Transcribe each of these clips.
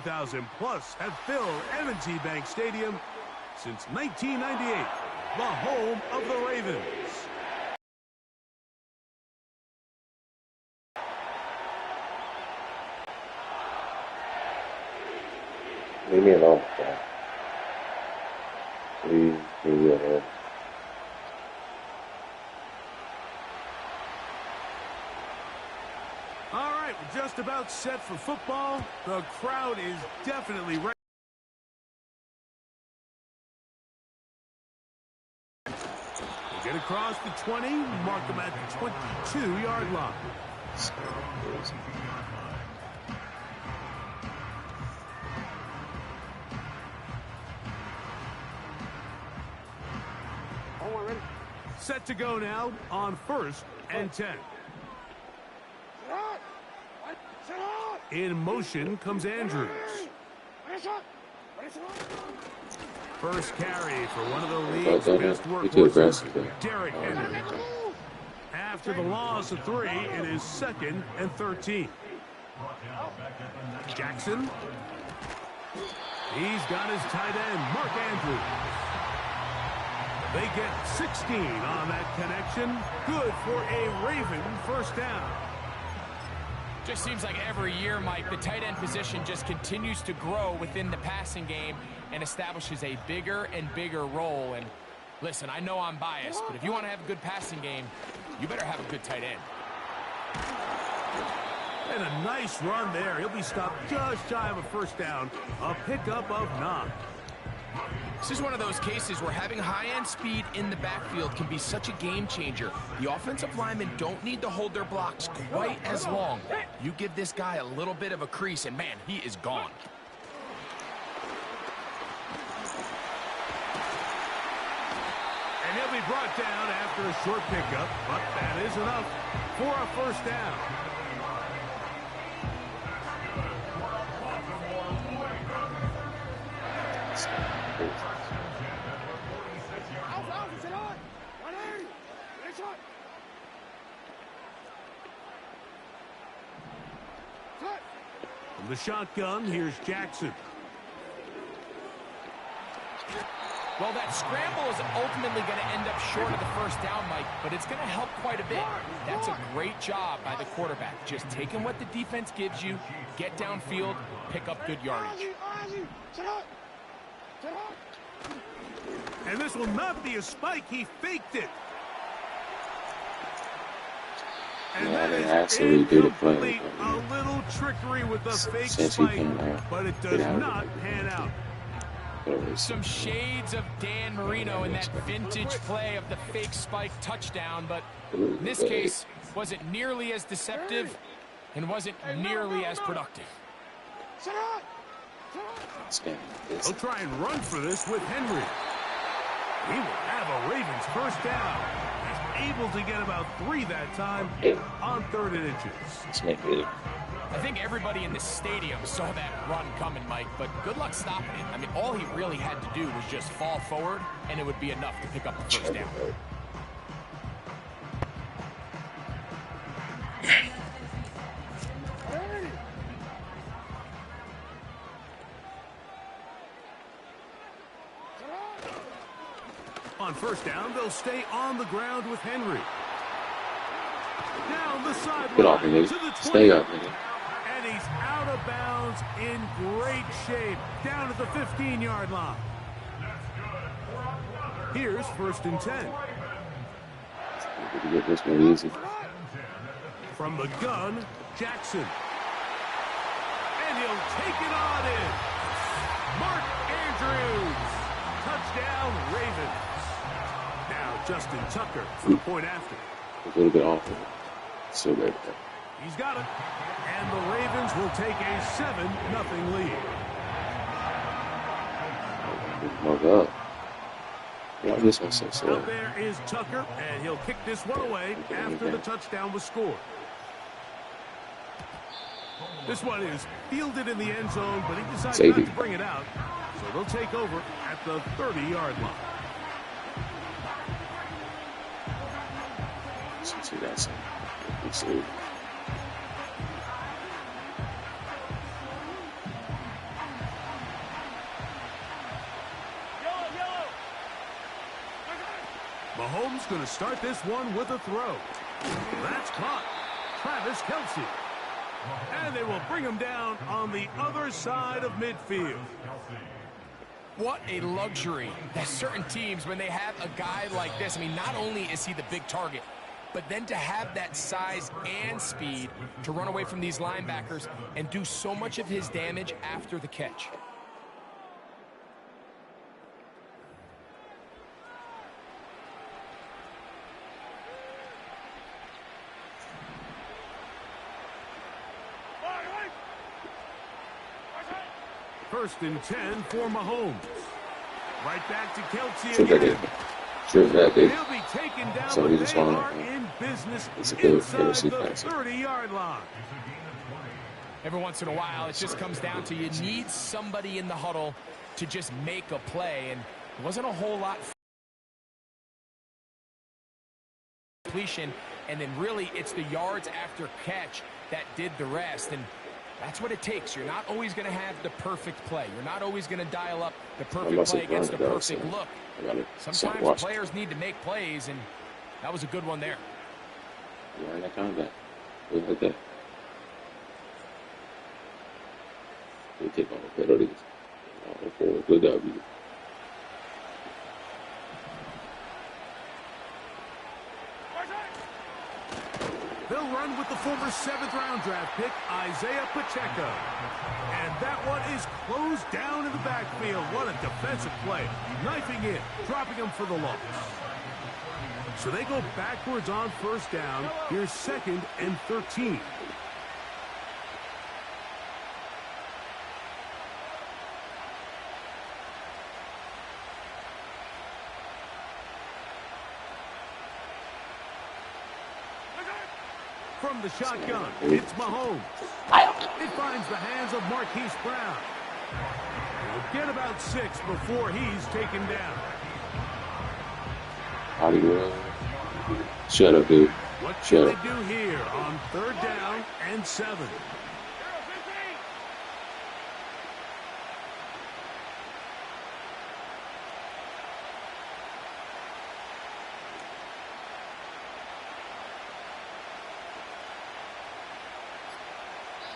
30,000 plus have filled M&T Bank Stadium since 1998, the home of the Ravens. Leave me alone, bro. Please leave me alone. All right, we're just about set for football. The crowd is definitely ready. We'll get across the 20, mark them at the 22-yard line. Set to go now on 1st and 10. In motion comes Andrews. First carry for one of the league's best workhorses, Derrick Henry. After the loss of 3, it is 2nd and 13. Jackson. He's got his tight end, Mark Andrews. They get 16 on that connection. Good for a Raven first down. Just seems like every year, Mike, the tight end position just continues to grow within the passing game and establishes a bigger and bigger role. And listen, I know I'm biased, but if you want to have a good passing game, you better have a good tight end. And a nice run there. He'll be stopped just shy of a first down. A pickup of 9. This is one of those cases where having high-end speed in the backfield can be such a game changer. The offensive linemen don't need to hold their blocks quite as long. You give this guy a little bit of a crease, and man, he is gone. And he'll be brought down after a short pickup, but that is enough for a first down. From the shotgun, here's Jackson. Well, that scramble is ultimately going to end up short of the first down, Mike, but it's going to help quite a bit. That's a great job by the quarterback. Just taking what the defense gives you, get downfield, pick up good yardage. And this will not be a spike. He faked it. And Yeah, that they is actually do the play. A little trickery with the fake spike, but it does not pan out. Some shades of Dan Marino in that vintage play of the fake spike touchdown, but in this case, wasn't nearly as deceptive and wasn't nearly as productive. He'll try and run for this with Henry. He will have a Ravens first down. He's able to get about 3 that time on 3rd and inches. I think everybody in the stadium saw that run coming, Mike, but good luck stopping it. I mean, all he really had to do was just fall forward, and it would be enough to pick up the first down. On first down, they'll stay on the ground with Henry. Down the sideline to the 20. Stay up, nigga. And he's out of bounds in great shape. Down at the 15-yard line. Here's 1st and 10. We get this one easy. From the gun, Jackson. And he'll take it on in. Mark Andrews. Touchdown, Ravens. Now Justin Tucker for the point after. A little bit off. So great. He's got it. And the Ravens will take a 7-0 lead. Oh, God. Why this one so slow? Out there is Tucker, and he'll kick this one away after the touchdown was scored. This one is fielded in the end zone, but he decided not to bring it out. So they'll take over at the 30-yard line. See, that's it. Mahomes going to start this one with a throw. That's caught. Travis Kelce. And they will bring him down on the other side of midfield. What a luxury that certain teams, when they have a guy like this, I mean, not only is he the big target, but then to have that size and speed to run away from these linebackers and do so much of his damage after the catch. First and 10 for Mahomes. Right back to Kelce Shoot that again. dude. Shoot that dude. He'll be taken down, So but he they just wanted are to- in business It's a good inside receive the pass. 30-yard line. Every once in a while, it just comes down to you need somebody in the huddle to just make a play, and it wasn't a whole lot completion, and then really it's the yards after catch that did the rest, and that's what it takes. You're not always going to have the perfect play. You're not always going to dial up the perfect play against the perfect look. Sometimes players need to make plays, and that was a good one there. Yeah, in that combat. Look like that. We take on the penalties. For a good W. They'll run with the former 7th-round draft pick, Isaiah Pacheco. And that one is closed down in the backfield. What a defensive play. Knifing in, dropping him for the loss. So they go backwards on first down. Here's 2nd and 13. From the shotgun, it's Mahomes. It finds the hands of Marquise Brown. He'll get about 6 before he's taken down. Hollywood. Shut up, dude. What Shut can up. they do here on 3rd down and 7?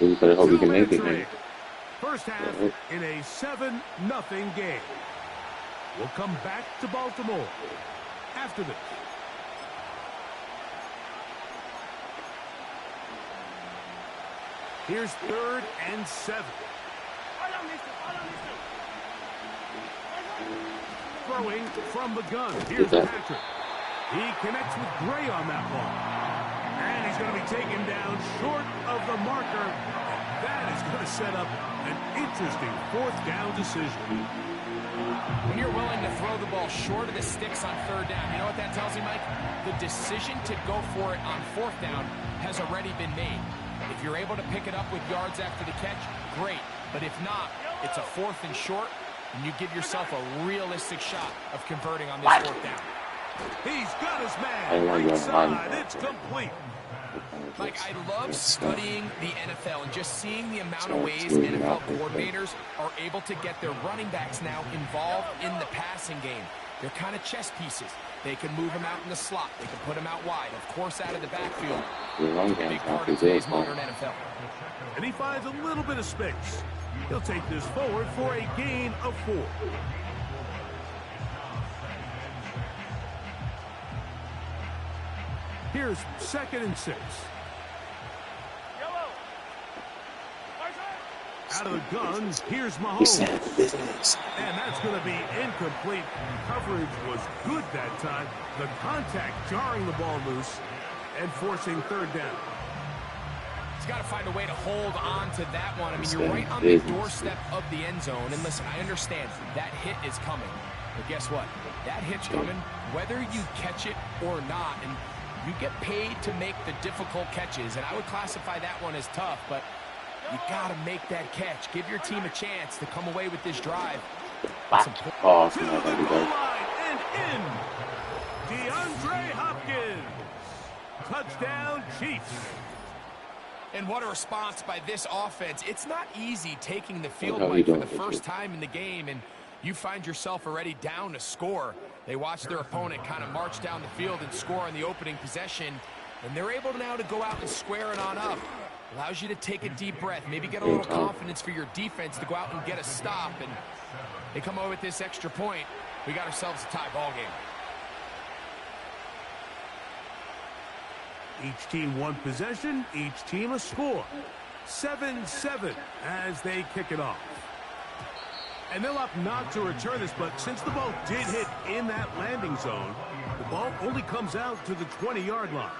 We better hope we can make it, Two-minute man. trade. First half in a 7-0 game. We'll come back to Baltimore after this. Here's 3rd and 7. Throwing from the gun. Here's Patrick. He connects with Gray on that ball. And he's going to be taken down short of the marker. And that is going to set up an interesting 4th down decision. When you're willing to throw the ball short of the sticks on 3rd down, you know what that tells you, Mike? The decision to go for it on 4th down has already been made. If you're able to pick it up with yards after the catch, great. But if not, it's a 4th and short, and you give yourself a realistic shot of converting on this 4th down. He's got his man. Right side. It's complete. Like, I love studying the NFL and just seeing the amount of ways NFL coordinators are able to get their running backs now involved in the passing game. They're kind of chess pieces. They can move them out in the slot. They can put them out wide. Of course, out of the backfield. Big part of today's modern NFL. And he finds a little bit of space. He'll take this forward for a gain of 4. Here's 2nd and 6. Out of the gun, here's Mahomes. And that's going to be incomplete. Coverage was good that time. The contact jarring the ball loose and forcing 3rd down. He's got to find a way to hold on to that one. I mean, you're right on the doorstep of the end zone. And listen, I understand that hit is coming. But guess what? That hit's coming whether you catch it or not. And you get paid to make the difficult catches. And I would classify that one as tough, but you got to make that catch. Give your team a chance to come away with this drive. Oh, To the goal line and in. DeAndre Hopkins. Touchdown, Chiefs. And what a response by this offense. It's not easy taking the field, Mike, for the first time in the game. And You find yourself already down to score. They watch their opponent kind of march down the field and score on the opening possession, and they're able now to go out and square it on up. Allows you to take a deep breath, maybe get a little confidence for your defense to go out and get a stop, and they come away with this extra point. We got ourselves a tie ball game. Each team one possession, each team a score. 7-7 as they kick it off. And they'll opt not to return this, but since the ball did hit in that landing zone, the ball only comes out to the 20-yard line.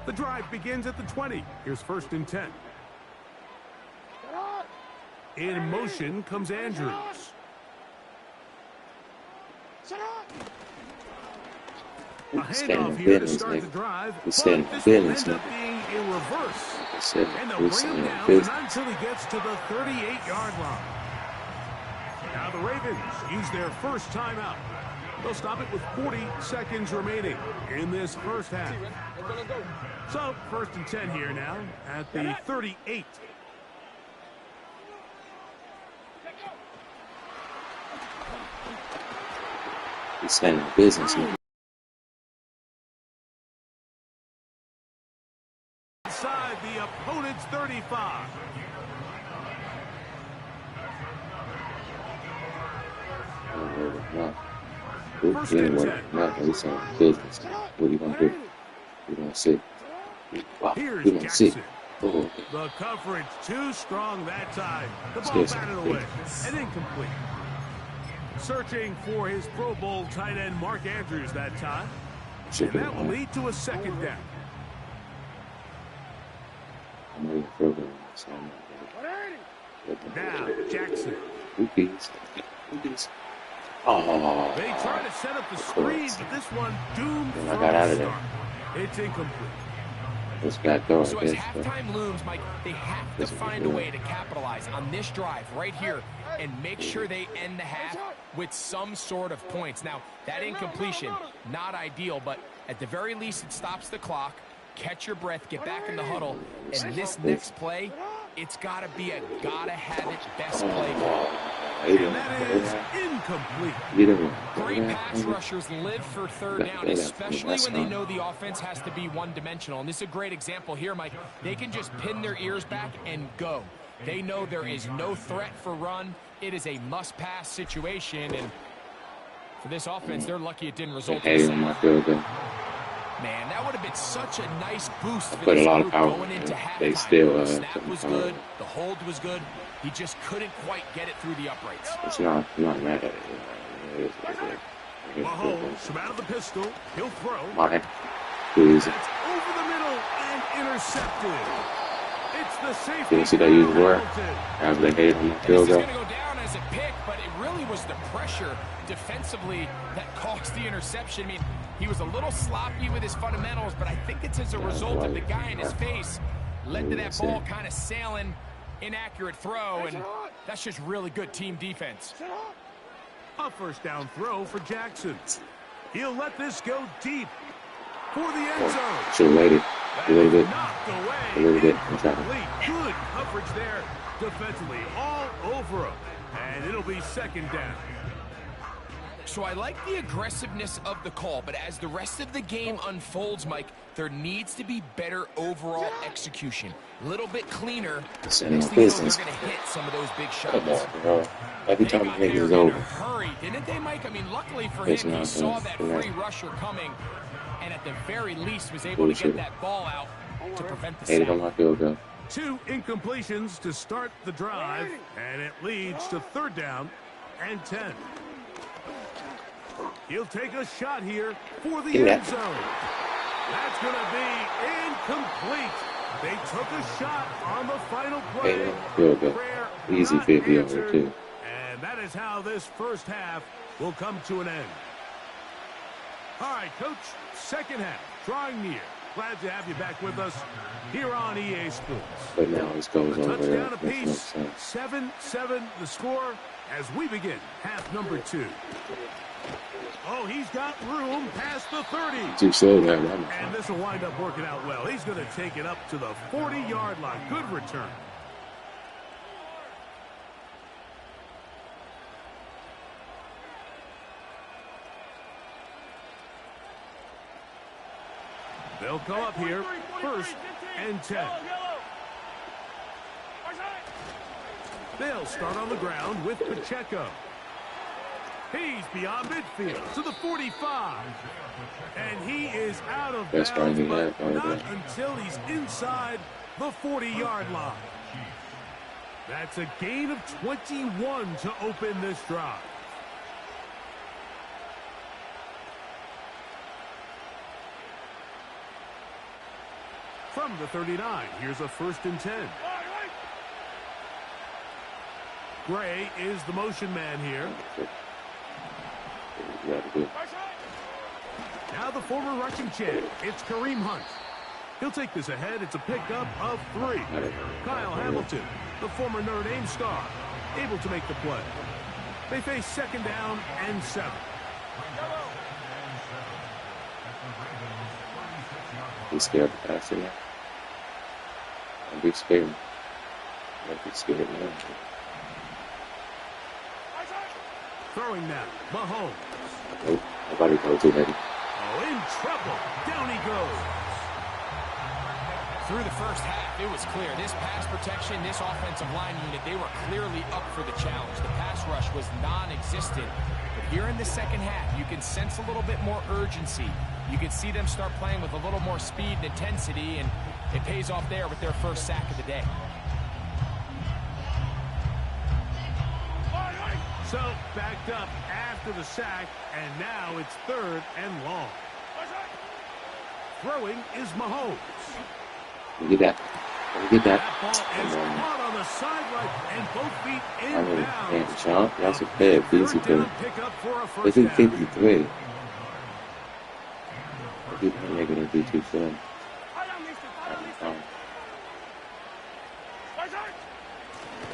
The drive begins at the 20. Here's 1st and 10. In motion comes Andrews. A handoff here to start the drive, but this will end up being a reverse. And they'll bring him down, but not until he gets to the 38-yard line. Now the Ravens use their first timeout. They'll stop it with 40 seconds remaining in this first half. So, 1st and 10 here now at the 38. He's handling business. Inside the opponent's 35. First and 10. He's handling business. What are you going to do? You're going to see. Wow. Here's You're going to see. Jackson. Oh. The coverage too strong that time. The ball batted away and incomplete. Searching for his Pro Bowl tight end Mark Andrews that time. And that will lead to a 2nd down. Now, Jackson. Oh. They try to set up the screen, but this one doomed from the start. It's incomplete. So as halftime looms, Mike, they have to find a way to capitalize on this drive right here and make sure they end the half with some sort of points. Now, that incompletion, not ideal, but at the very least, it stops the clock. Catch your breath, get back in the huddle, and this next play, it's got to be a gotta-have-it best play call. And that is incomplete. Great pass rushers live for 3rd down, especially when they know the offense has to be one-dimensional. And this is a great example here, Mike. They can just pin their ears back and go. They know there is no threat for run. It is a must-pass situation, and for this offense, they're lucky it didn't result in a sack. Man, that would have been such a nice boost for this group going into halftime. The snap was good. The hold was good. He just couldn't quite get it through the uprights. It's not mad at it. Mahomes from out of the pistol. He'll throw. Mine. Please. It's over the middle and intercepted. It's the safety. You see that use where? As they gave him the field goal. This is going to go down as a pick, but it really was the pressure defensively that caused the interception. I mean, he was a little sloppy with his fundamentals, but I think it's as a result of the guy in his face led to that ball kind of sailing. Inaccurate throw, and that's just really good team defense. A 1st down throw for Jackson. He'll let this go deep for the end zone. Should have waited a little bit. Knocked away. A little bit. Good coverage there defensively, all over him. And it'll be 2nd down. So I like the aggressiveness of the call, but as the rest of the game unfolds, Mike, there needs to be better overall execution. A little bit cleaner. It's Next thing you know, they're going to hit some of those big shots. Come on, bro. Every time the nigga is over. Hurry, didn't they, Mike? I mean, luckily for him, he saw that free rusher coming, and at the very least was able to get that ball out to prevent the sack. On my field goal. 2 incompletions to start the drive, and it leads to 3rd down and 10. He'll take a shot here for the end zone. That's going to be incomplete. They took a shot on the final play. Easy 50 over too. And that is how this first half will come to an end. All right, Coach, 2nd half drawing near. Glad to have you back with us here on EA Sports. But now this goes over. Touchdown apiece, 7-7 the score as we begin half number 2. Oh, he's got room past the 30. Too slow there, and this will wind up working out well. He's going to take it up to the 40-yard line. Good return. They'll come up here, 1st and 10. They'll start on the ground with Pacheco. He's beyond midfield to the 45. And he is out of bounds, but not until he's inside the 40-yard line. That's a gain of 21 to open this drive. From the 39, here's a 1st and 10. Gray is the motion man here. Now the former rushing champ, it's Kareem Hunt. He'll take this ahead. It's a pickup of 3. Kyle Hamilton, the former Notre Dame star, able to make the play. They face 2nd down and 7. He's scared to pass it now. Don't be scared. Don't be scared now. Throwing now, Mahomes. Nope, nobody goes too heavy. Oh, in trouble. Down he goes. Through the first half, it was clear. This pass protection, this offensive line unit, they were clearly up for the challenge. The pass rush was non-existent. But here in the second half, you can sense a little bit more urgency. You can see them start playing with a little more speed and intensity, and it pays off there with their first sack of the day. So, backed up after the sack, and now it's 3rd and long. Throwing is Mahomes. Look at that. Look at that. That ball is caught on the sideline, and both feet inbounds. Man, Sean, that's a bad easy thing. Pickup for a first This is down. 53. I think they're going to be too soon.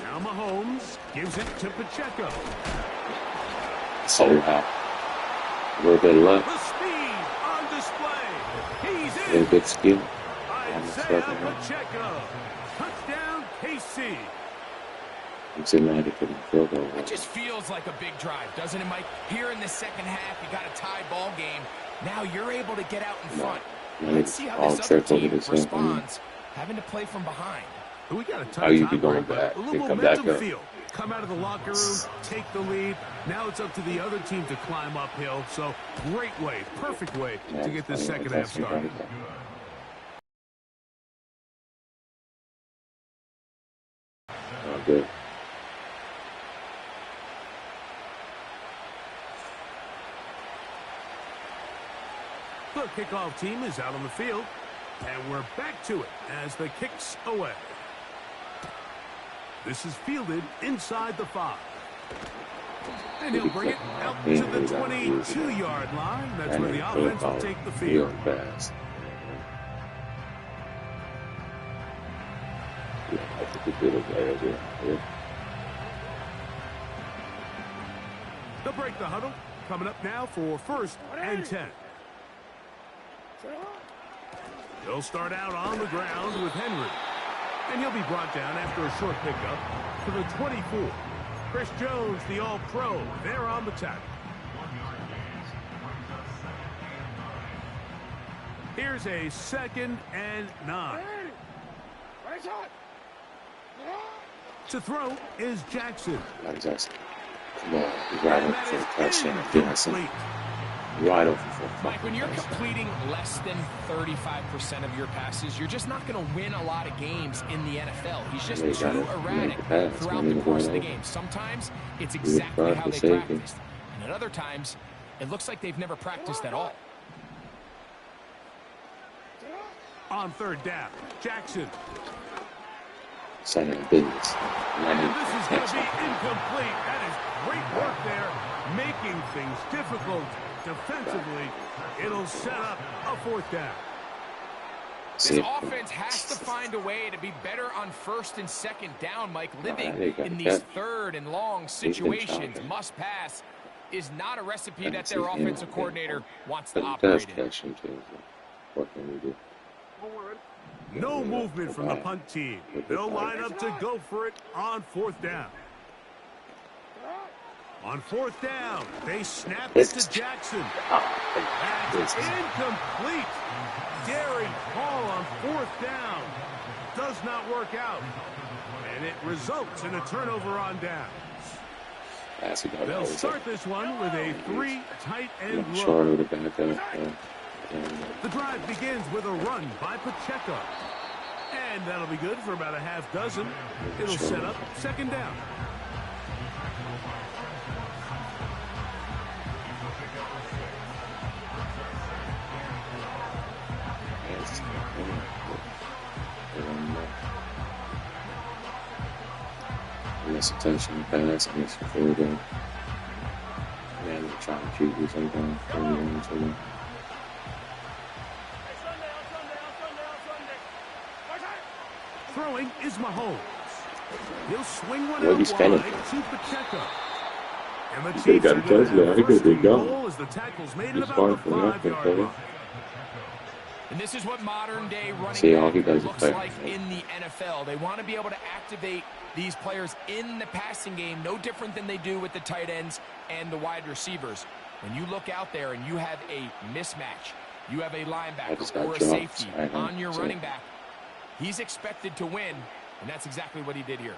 Now Mahomes gives it to Pacheco. So high. A little bit of luck. The speed on display. He's A in. little bit skill. Isaiah Pacheco. Touchdown, KC. I'm sitting there to put the field goal. It just feels like a big drive, doesn't it, Mike? Here in the second half, you got a tie ball game. Now you're able to get out in front. Let's see how this other team responds, having to play from behind. We got a Oh, tight you be going break, back. but a Then little come back momentum up. feel. Come out of the locker room, take the lead. Now it's up to the other team to climb uphill. So great way, perfect way to get this second half started. Oh, good. The kickoff team is out on the field, and we're back to it as the kick's away. This is fielded inside the 5. And he'll bring it out to the 22-yard line. That's where the offense will take the field. Fast. Yeah, I think it's good players here. They'll break the huddle. Coming up now for 1st and 10. They'll start out on the ground with Henry. And he'll be brought down after a short pickup to the 24. Chris Jones, the All-Pro, there on the tackle. Here's a 2nd and 9. To throw is Jackson. Jackson. Come on, he's right open for a touchdown. Jackson. Wide open for a Mike, when you're completing less than 35% of your passes, you're just not going to win a lot of games in the NFL. He's just too erratic throughout the course of the game. Sometimes it's exactly how they practiced. And at other times, it looks like they've never practiced at all. On 3rd down, Jackson. Second business. And this is going to be incomplete. That is great work there, making things difficult defensively. It'll set up a 4th down. This offense has to find a way to be better on 1st and 2nd down, Mike. Living in these 3rd and long situations, must pass. is not a recipe that their offensive coordinator wants to But he operate does in. catch him too. So what can we do? No movement from the punt team. They'll line up to go for it on 4th down. On 4th down, they snap it to Jackson. That's incomplete. Daring Hall on 4th down. Does not work out. And it results in a turnover on down. They'll start this one with a 3 tight end look. The drive begins with a run by Pacheco. And that'll be good for about a half dozen. It'll set up 2nd down. Miss a touchdown pass, I miss a 4th down. Man, they're trying to cheat you sometimes. Throwing is Mahomes. He'll swing one out wide to Pacheco. And the Chiefs are going to have first and goal as the tackle's made it about the 5-yard line. And this is what modern-day running back looks like in the NFL. They want to be able to activate these players in the passing game, no different than they do with the tight ends and the wide receivers. When you look out there and you have a mismatch, you have a linebacker or a safety on your running back, he's expected to win, and that's exactly what he did here.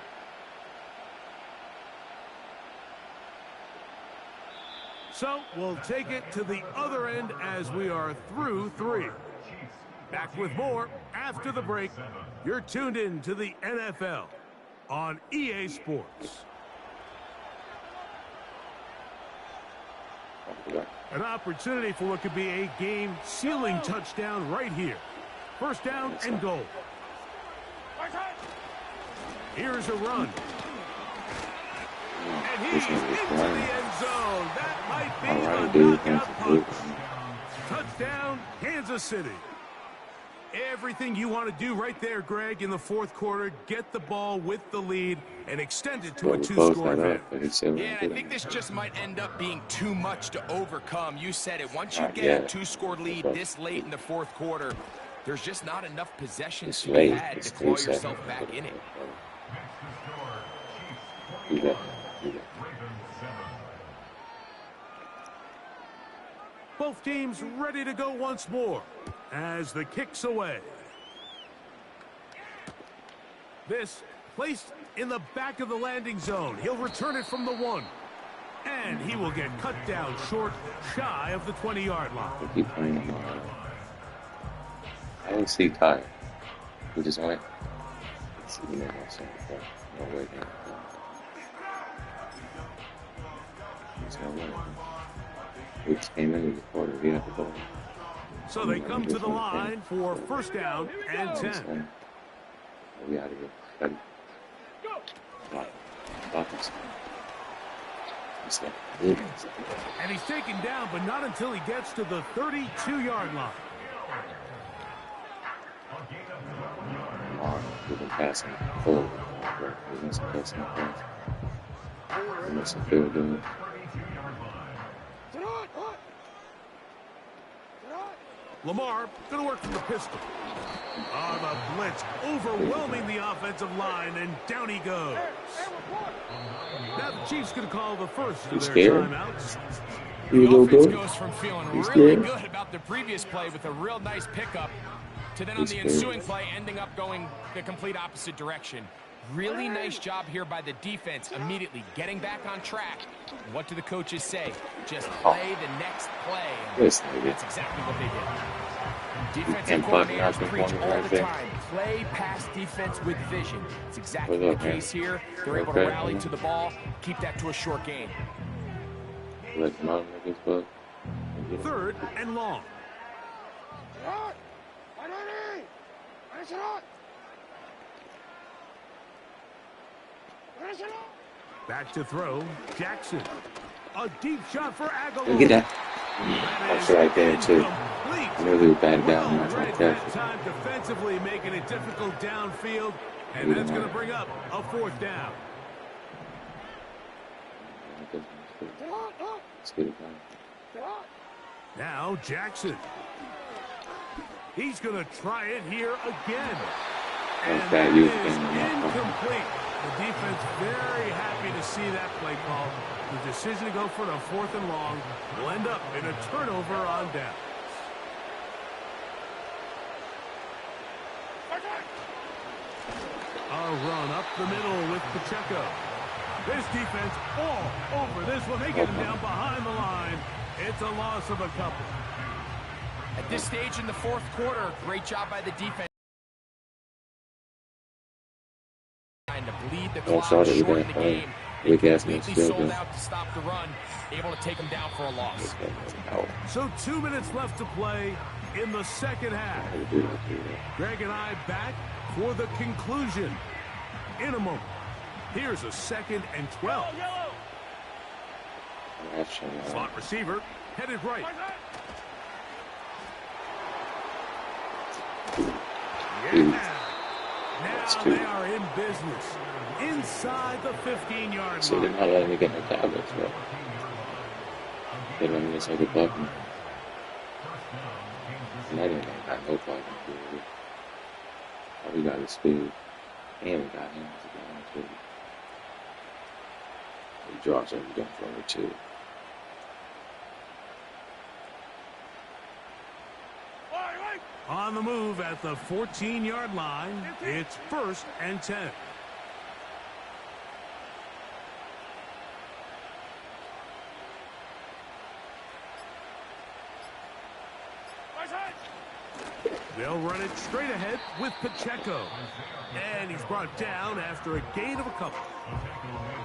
So we'll take it to the other end as we are through 3. Back with more after the break. You're tuned in to the NFL on EA Sports. An opportunity for what could be a game-sealing touchdown right here. 1st down and goal. Here's a run. And he's into the end zone. That might be a knockout punch. Touchdown, Kansas City. Everything you want to do right there, Greg, in the 4th quarter. Get the ball with the lead and extend it to a 2-score advantage. Yeah, and I think this just might end up being too much to overcome. You said it. Once you get a 2-score lead this late in the 4th quarter, there's just not enough possessions to be had to claw yourself back in it. Both teams ready to go once more as the kick's away. This placed in the back of the landing zone. He'll return it from the 1. And he will get cut down short, shy of the 20-yard line. I don't see Ty. We just went. We just came into the quarter. We have the ball. So they come to the line for 1st down and 10. We out of here. Ready? And he's taken down, but not until he gets to the 32-yard line. We've been passing full. We've been passing pass. We must have filled in. Lamar going to work from the pistol. The blitz overwhelming the offensive line, and down he goes. Now the Chiefs going to call the first of their timeouts. The offense goes from feeling really good about the previous play with a real nice pickup to then on the ensuing play ending up going the complete opposite direction. Really nice job here by the defense, immediately getting back on track. What do the coaches say? Just play the next play. And that's exactly what they did. Defensive coordinators preach all the time. Play pass defense with vision. It's exactly the case here. They're able to rally to the ball, keep that to a short game. 3rd and long. Back to throw, Jackson. A deep shot for Aguilar. Look at that. That's right there, too. I knew he was back down. Well read that time defensively, making it difficult downfield, and that's going to bring up a 4th down. Let's get it done. Now Jackson. He's going to try it here again. And that is incomplete. The defense very happy to see that play call. The decision to go for the 4th and long will end up in a turnover on down. A run up the middle with Pacheco. This defense all over this one. They get him down behind the line. It's a loss of a couple. At this stage in the 4th quarter, great job by the defense. Trying to bleed the clock, shorten the game. They completely sold out to stop the run, able to take them down for a loss. So 2 minutes left to play in the second half. Greg and I back for the conclusion in a moment. Here's a 2nd and 12. Slot receiver headed right. Yeah. Now they are in business inside the 15-yard line. So they're not letting me get the tablets, bro. They're letting me take a button. And I didn't got no fucking speed. All we got is speed. And we got hands again, too. He drops every gun for me, too. On the move at the 14-yard line, it's 1st and 10. They'll run it straight ahead with Pacheco. And he's brought down after a gain of a couple.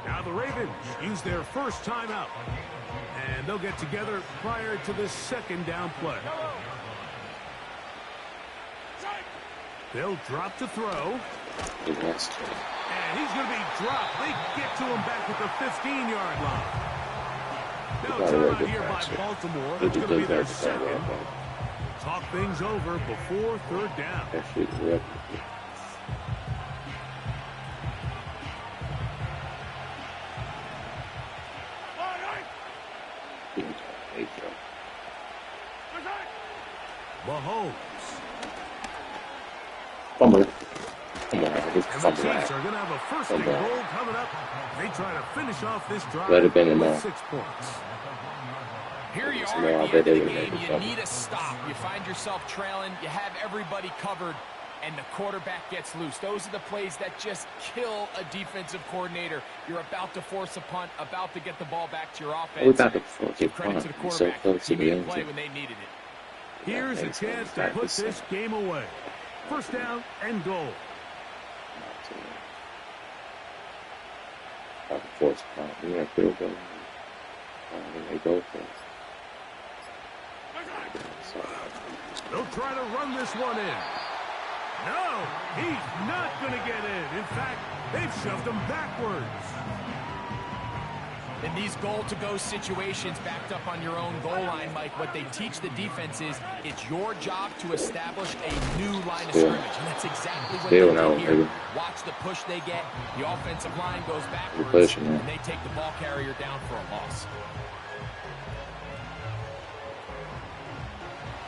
Now the Ravens use their first timeout. And they'll get together prior to the 2nd down play. They'll drop to throw. And he's going to be dropped. They get to him back at the 15-yard line. Now timeout here by Baltimore. It's going to be their 2nd. Talk things over before 3rd down. Mahomes. Come on. And the Chiefs are going to have a 1st and goal coming up. They try to finish off this drive with 6 points. Here you are at the end of the game. You need a stop. You find yourself trailing. You have everybody covered, and the quarterback gets loose. Those are the plays that just kill a defensive coordinator. You're about to force a punt, about to get the ball back to your offense. Give credit to the quarterback. He made a play when they needed it. Here's a chance to put this game away. 1st down and goal. Force punt. Yeah, field goal. They go for it. They'll try to run this one in. No, he's not going to get in. In fact, they've shoved him backwards. In these goal-to-go situations backed up on your own goal line, Mike, what they teach the defense is it's your job to establish a new line of scrimmage, and that's exactly what they do here. Watch the push they get. The offensive line goes backwards, and they take the ball carrier down for a loss.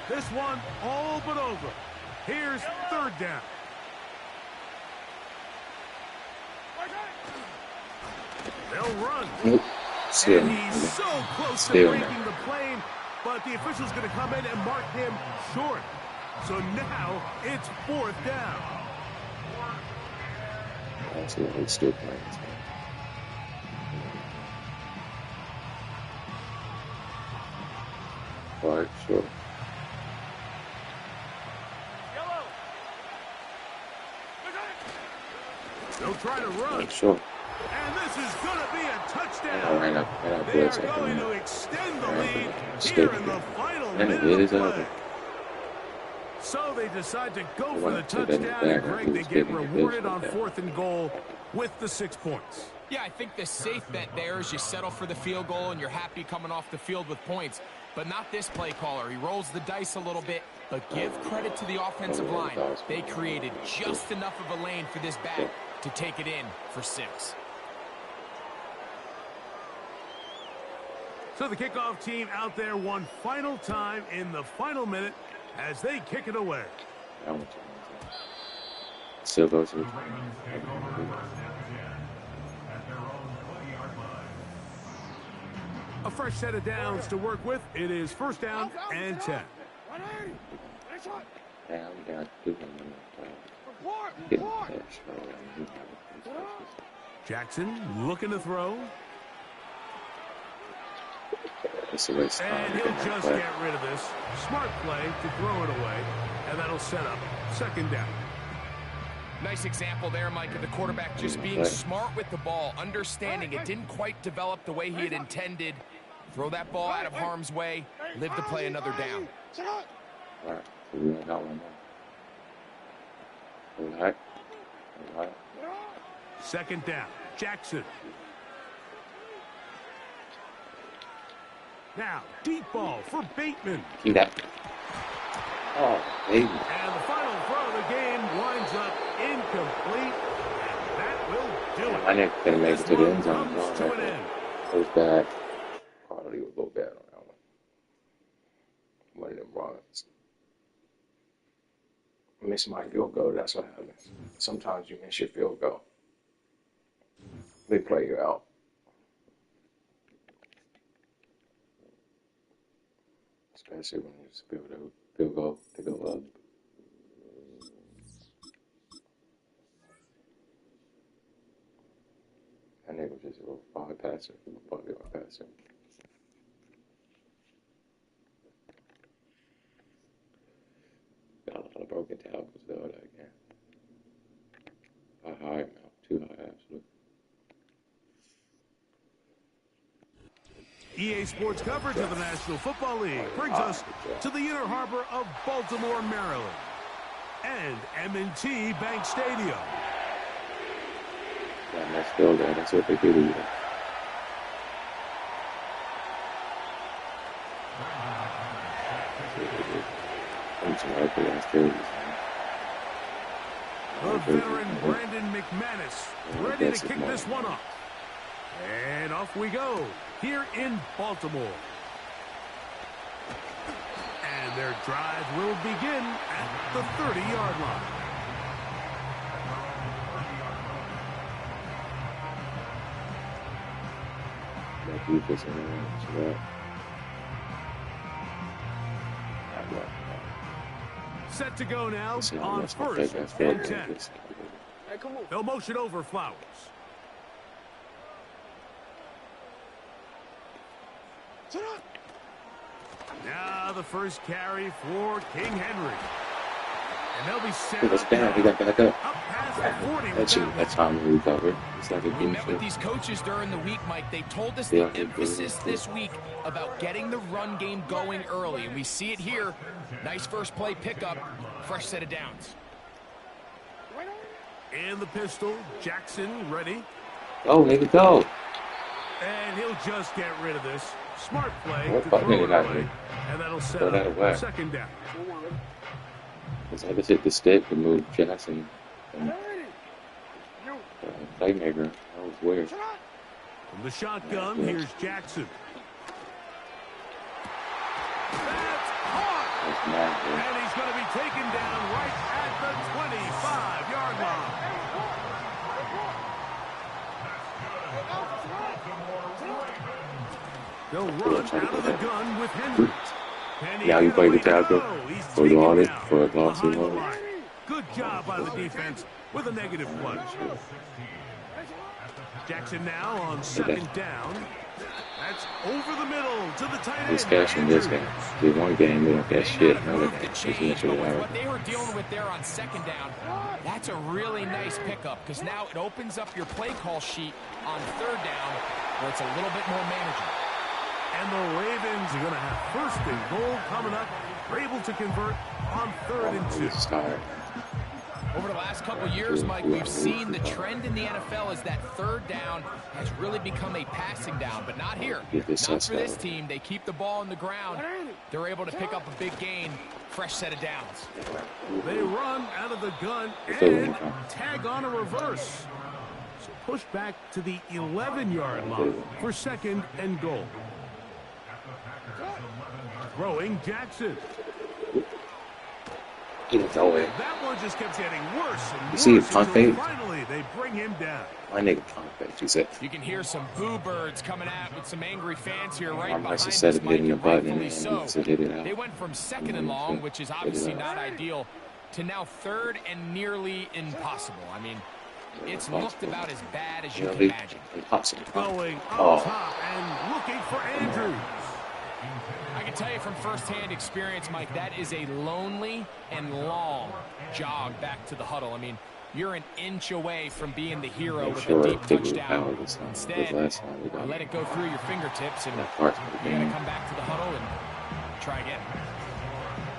This one all but over. Here's 3rd down. They'll run. And he's so close to breaking the plane, but the official's going to come in and mark him short. So now it's 4th down. That's what he's still playing. Clark, sure. They'll try to run. Sure. And this is going to be a touchdown. Oh, They are going to extend the lead here in the final minute of play. So they decide to go for the touchdown, and Greg, they get rewarded on 4th and goal with the 6 points. Yeah, I think the safe bet there is you settle for the field goal and you're happy coming off the field with points. But not this play caller. He rolls the dice a little bit, but give credit to the offensive line. They created just enough of a lane for this back to take it in for 6. So the kickoff team out there one final time in the final minute as they kick it away. Still goes to a fresh set of downs to work with. It is first down and 10. Jackson looking to throw. And he'll just get rid of this. Smart play to throw it away. And that'll set up second down. Nice example there, Mike, of the quarterback just being smart with the ball, understanding it didn't quite develop the way he had intended. Throw that ball out of harm's way, live to play another down. All right. Second down, Jackson. Now, deep ball for Bateman. Keep that. Oh, baby. And the final throw of the game winds up incomplete, and that will do it. I never can make it to the end zone. Comes to an end. It was bad. Quality was a little bad on that one. One of them runs. Miss my field goal, that's what happens. Sometimes you miss your field goal. They play you out. Especially when you just build a field goal to go up. And they were just a little far passer. Got a lot of broken tackles though that game. High, too high, absolutely. EA Sports coverage of the National Football League brings us to the inner harbor of Baltimore, Maryland, and M&T Bank Stadium. Yeah, that's still there. That's what they do to you. The veteran Brandon McManus ready to kick this one off. And off we go here in Baltimore. And their drive will begin at the 30-yard line. Set to go now on first and 10. They'll motion over Flowers. Now the first carry for King Henry. And they'll be set up He got back up. past the 40. That's how we recover. It's like a We met with these coaches during the week, Mike. They told us the emphasis this week about getting the run game going early. And we see it here. Nice first play pickup. Fresh set of downs. And the pistol. Jackson ready. Oh, nigga, go. And he'll just get rid of this. Smart play What to fuck throw nigga it got away. me? And that'll set Throw that away. up second down. Because I just hit the stick to move Jackson. And, playmaker. That was weird. From the shotgun, here's Jackson. That's caught! That's mad, And he's going to be taken down right at the 25-yard line. They'll run out of the gun with Henry. Now you play the tackle for the audit for a loss. Good job by the defense with a negative play. Jackson now on second down. That's over the middle to the tight end. He's cashing this game. The one game, they don't cash shit. Another The game, change, but with what they were dealing with there on second down, that's a really nice pickup because now it opens up your play call sheet on third down where it's a little bit more manageable. And the Ravens are going to have first and goal coming up. They're able to convert on 3rd and 2. Over the last couple years, Mike, we've seen the trend in the NFL is that third down has really become a passing down, but not here. Not for this team. They keep the ball on the ground. They're able to pick up a big gain. Fresh set of downs. They run out of the gun and tag on a reverse. So push back to the 11-yard line for second and goal. Throwing Jackson. He didn't throw it. That one just kept getting worse and worse. You see punt until fake? finally they bring him down. My nigga punt fake. He said. You can hear some boo birds coming out with some angry fans here right I behind must have us, said it Mike, hitting the and button rightfully and so. to hit it out. They went from second and long, which is obviously not ideal, to now third and nearly impossible. I mean, it's looked about as bad as you can imagine. Impossible. Going up top and looking for Andrews. I can tell you from firsthand experience, Mike, that is a lonely and long jog back to the huddle. I mean, you're an inch away from being the hero with a deep touchdown. Instead, you let it go through your fingertips, and you got to come back to the huddle and try again.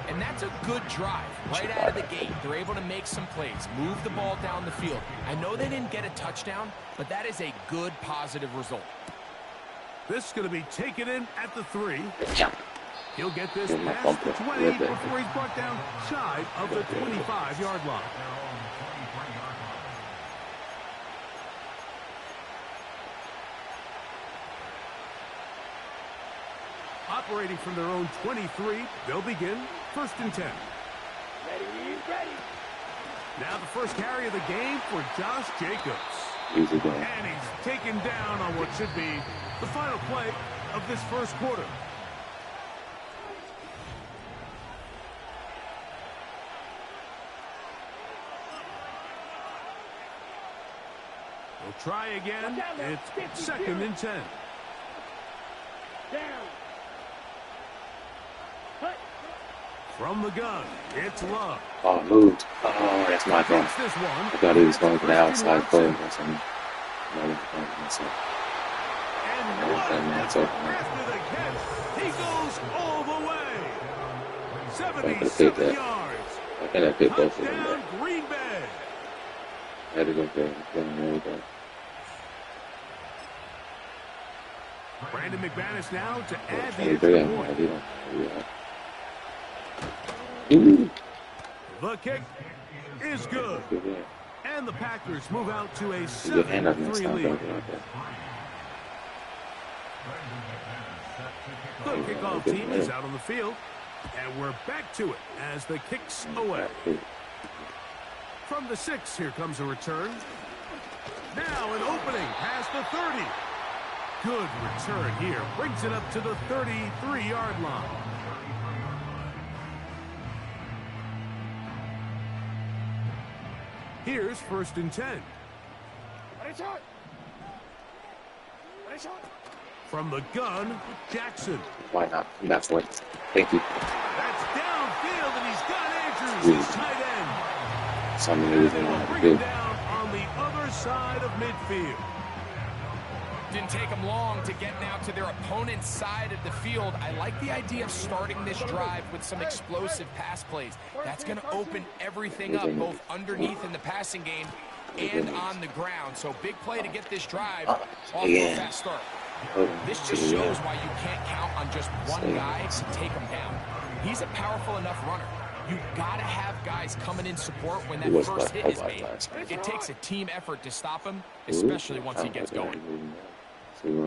And that's a good drive right out of the gate. They're able to make some plays, move the ball down the field. I know they didn't get a touchdown, but that is a good, positive result. This is going to be taken in at the 3. Yeah. He'll get this past the 20 before he's brought down shy of the 25-yard line. Operating from their own 23, they'll begin 1st and 10. Ready. Now the first carry of the game for Josh Jacobs. Easy going. And he's taken down on what should be the final play of this first quarter. We'll try again. It's 2nd and 10. Down. Cut. From the gun, it's Love. Oh, moved. Oh, that's my fault. Gets this one. I thought he was going for the outside foot or something. And what an effort after the catch. He goes all the way. 77 yards. I think I picked both of them Touchdown, there. Green Bay. I had to go there. There we go. Brandon McManus now to add the Hey, extra bring point. Ooh. The kick is good. And the Packers move out to a Good hand up next 7-3 time. lead. Don't get out there. The kickoff team is out on the field. And we're back to it as the kick's away. From the 6, here comes a return. Now an opening past the 30. Good return here. Brings it up to the 33-yard line. Here's 1st and 10. From the gun, Jackson. Why not? That's what. Thank you. That's downfield, and he's got Andrews, his tight end. Something that And we they didn't will want to bring do. him down on the other side of midfield. Didn't take them long to get now to their opponent's side of the field. I like the idea of starting this drive with some explosive pass plays. That's going to open everything up, both underneath in the passing game and on the ground. So big play to get this drive off to a fast start. This just shows why you can't count on just one guy to take him down. He's a powerful enough runner. You've got to have guys coming in support when that first hit is made. It takes a team effort to stop him, especially once he gets going. And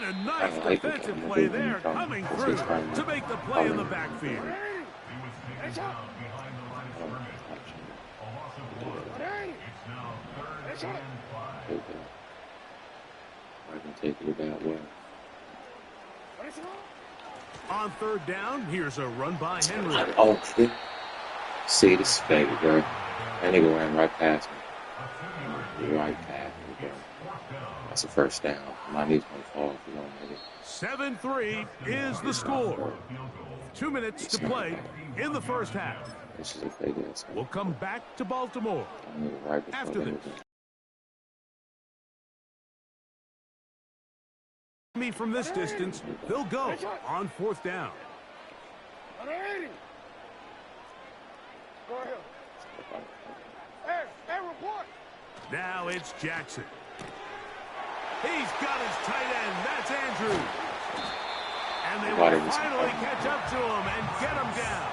a nice defensive play there coming through to make the play in the backfield. I can take it about well. On 3rd down, here's a run by Henry. Oh, shit. See this fake, bro. That nigga ran right past me. Right past me, bro. That's a 1st down. My knees gonna fall if you don't make it. 7-3 is the score. 2 minutes to play in the first half. This is a fake ass. We'll come back to Baltimore Right after this. Me from this distance, they'll go on 4th down. Now it's Jackson. He's got his tight end. That's Andrews. And they will finally catch up to him and get him down.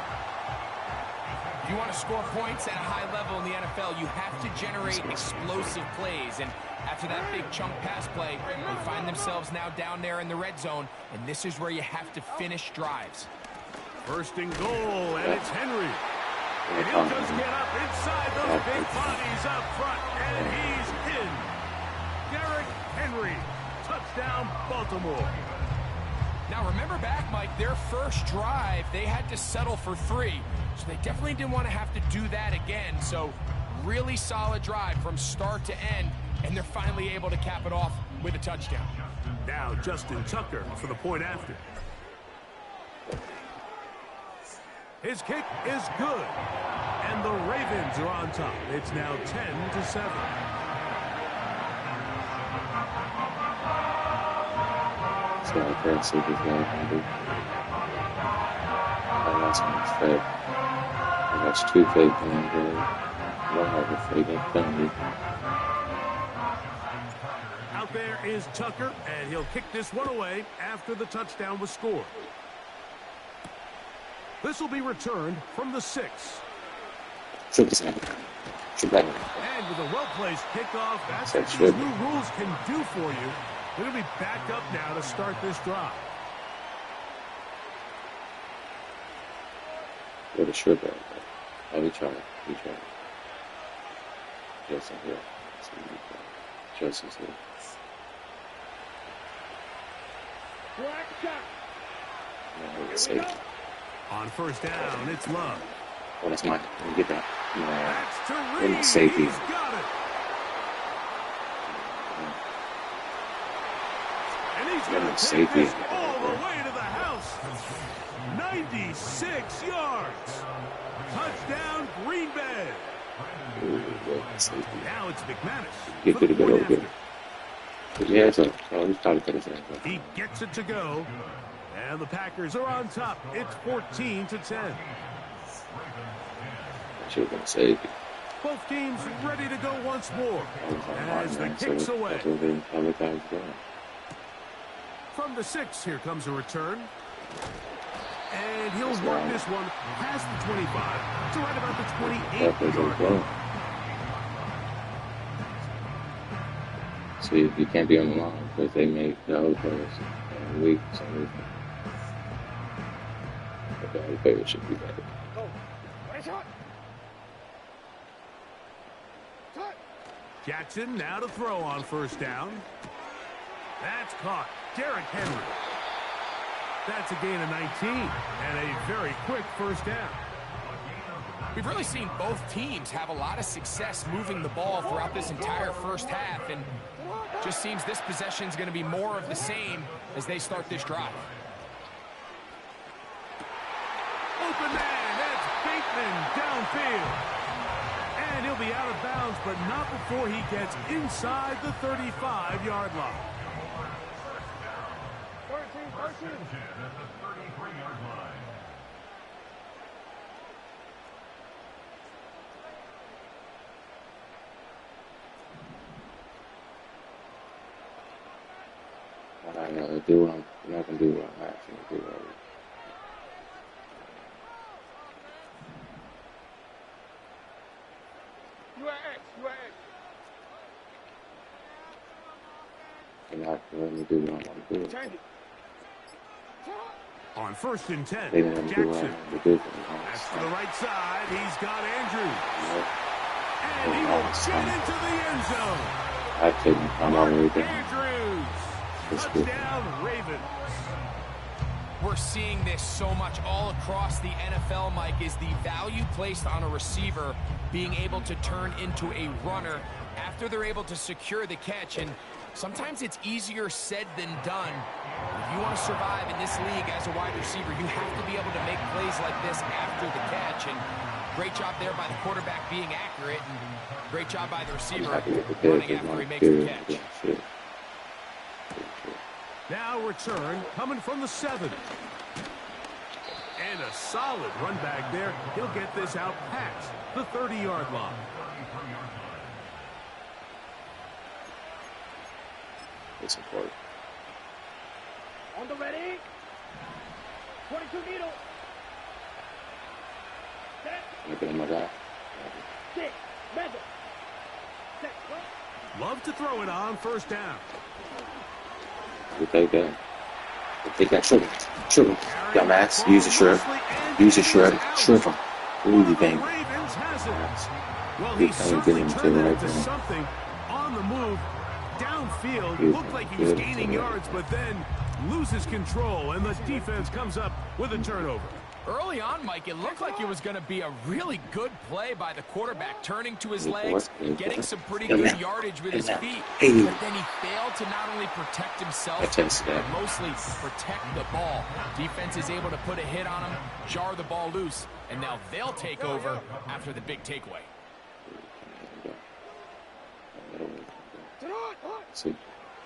If you want to score points at a high level in the NFL, you have to generate explosive plays. And after that big chunk pass play, they find themselves now down there in the red zone, and this is where you have to finish drives. First and goal, and it's Henry. And he'll just get up inside those big bodies up front, and he's in. Derrick Henry, touchdown, Baltimore. Now, remember back, Mike, their first drive, they had to settle for 3. So they definitely didn't want to have to do that again. So really solid drive from start to end, and they're finally able to cap it off with a touchdown. Now Justin Tucker for the point after. His kick is good, and the Ravens are on top. It's now 10-7. So I can't see this guy. I lost my fake. I watched 2 fake games there. One of the fake penalty. Out there is Tucker, and he'll kick this one away after the touchdown was scored. This will be returned from the 6. Should be second. Should be. And with a well-placed kickoff, that's what these new rules can do for you. They're going to be back up now to start this drive. With a sure bet. Oh, we try. Justin here. Justin's here. Black shot. No, safety. On first down, it's Love. Oh, that's mine. Let me get that. That's to With Reed. the safety. He's got it. And he's going to take this all the way to the house. 96 yards. Touchdown, Green Bay. Ooh, safety. Now it's McManus. Get to the good over here. Yeah, so he's probably going to say He gets it to go. And the Packers are on top. It's 14-10. Should have been safety. Both teams ready to go once more. As the kick's away. From the 6, here comes a return. And he'll work this one past the 25 to right about the 28-yard line. See, you can't be on the line because they make the other players weak for some reason. But the other players should be better. Jackson now to throw on first down. That's caught. Derrick Henry. That's a gain of 19 and a very quick first down. We've really seen both teams have a lot of success moving the ball throughout this entire first half, and just seems this possession is going to be more of the same as they start this drive. Open man, that's Bateman downfield. And he'll be out of bounds, but not before he gets inside the 35-yard line. 13. I'm not going to do what I'm actually going to do. You are X. You're not going to let me do what I want to do. Change it. On first and 10, They didn't do what I Jackson. wanted to do. That's to the right side. He's got Andrews. And he Oh, will it's get fine. into the end zone. I take my time already there. Andrews. It's good. Touchdown, Ravens. We're seeing this so much all across the NFL, Mike, is the value placed on a receiver being able to turn into a runner after they're able to secure the catch. And sometimes it's easier said than done. If you want to survive in this league as a wide receiver, you have to be able to make plays like this after the catch. And great job there by the quarterback being accurate, and great job by the receiver running after he makes the catch. Now return coming from the 7. And a solid run back there. He'll get this out past the 30-yard line. It's important. On the ready. 22 needle. Look at my guy. Six. Madden. Set. Love to throw it on first down. We take that. We take that sugar. Sugar. Dumbass. Use a shrimp. Use a shrimp. Shrimp him. Ooh, you bang. Ravens has it. Well, He he can't get certainly him to turned the it right into one. something on the move. Downfield, Good. looked like he was Good. gaining yards, but then loses control, and the defense comes up with a turnover. Early on, Mike, it looked like it was going to be a really good play by the quarterback, turning to his legs, getting some pretty good yardage with his feet. But then he failed to not only protect himself, but mostly protect the ball. Defense is able to put a hit on him, jar the ball loose, and now they'll take over after the big takeaway.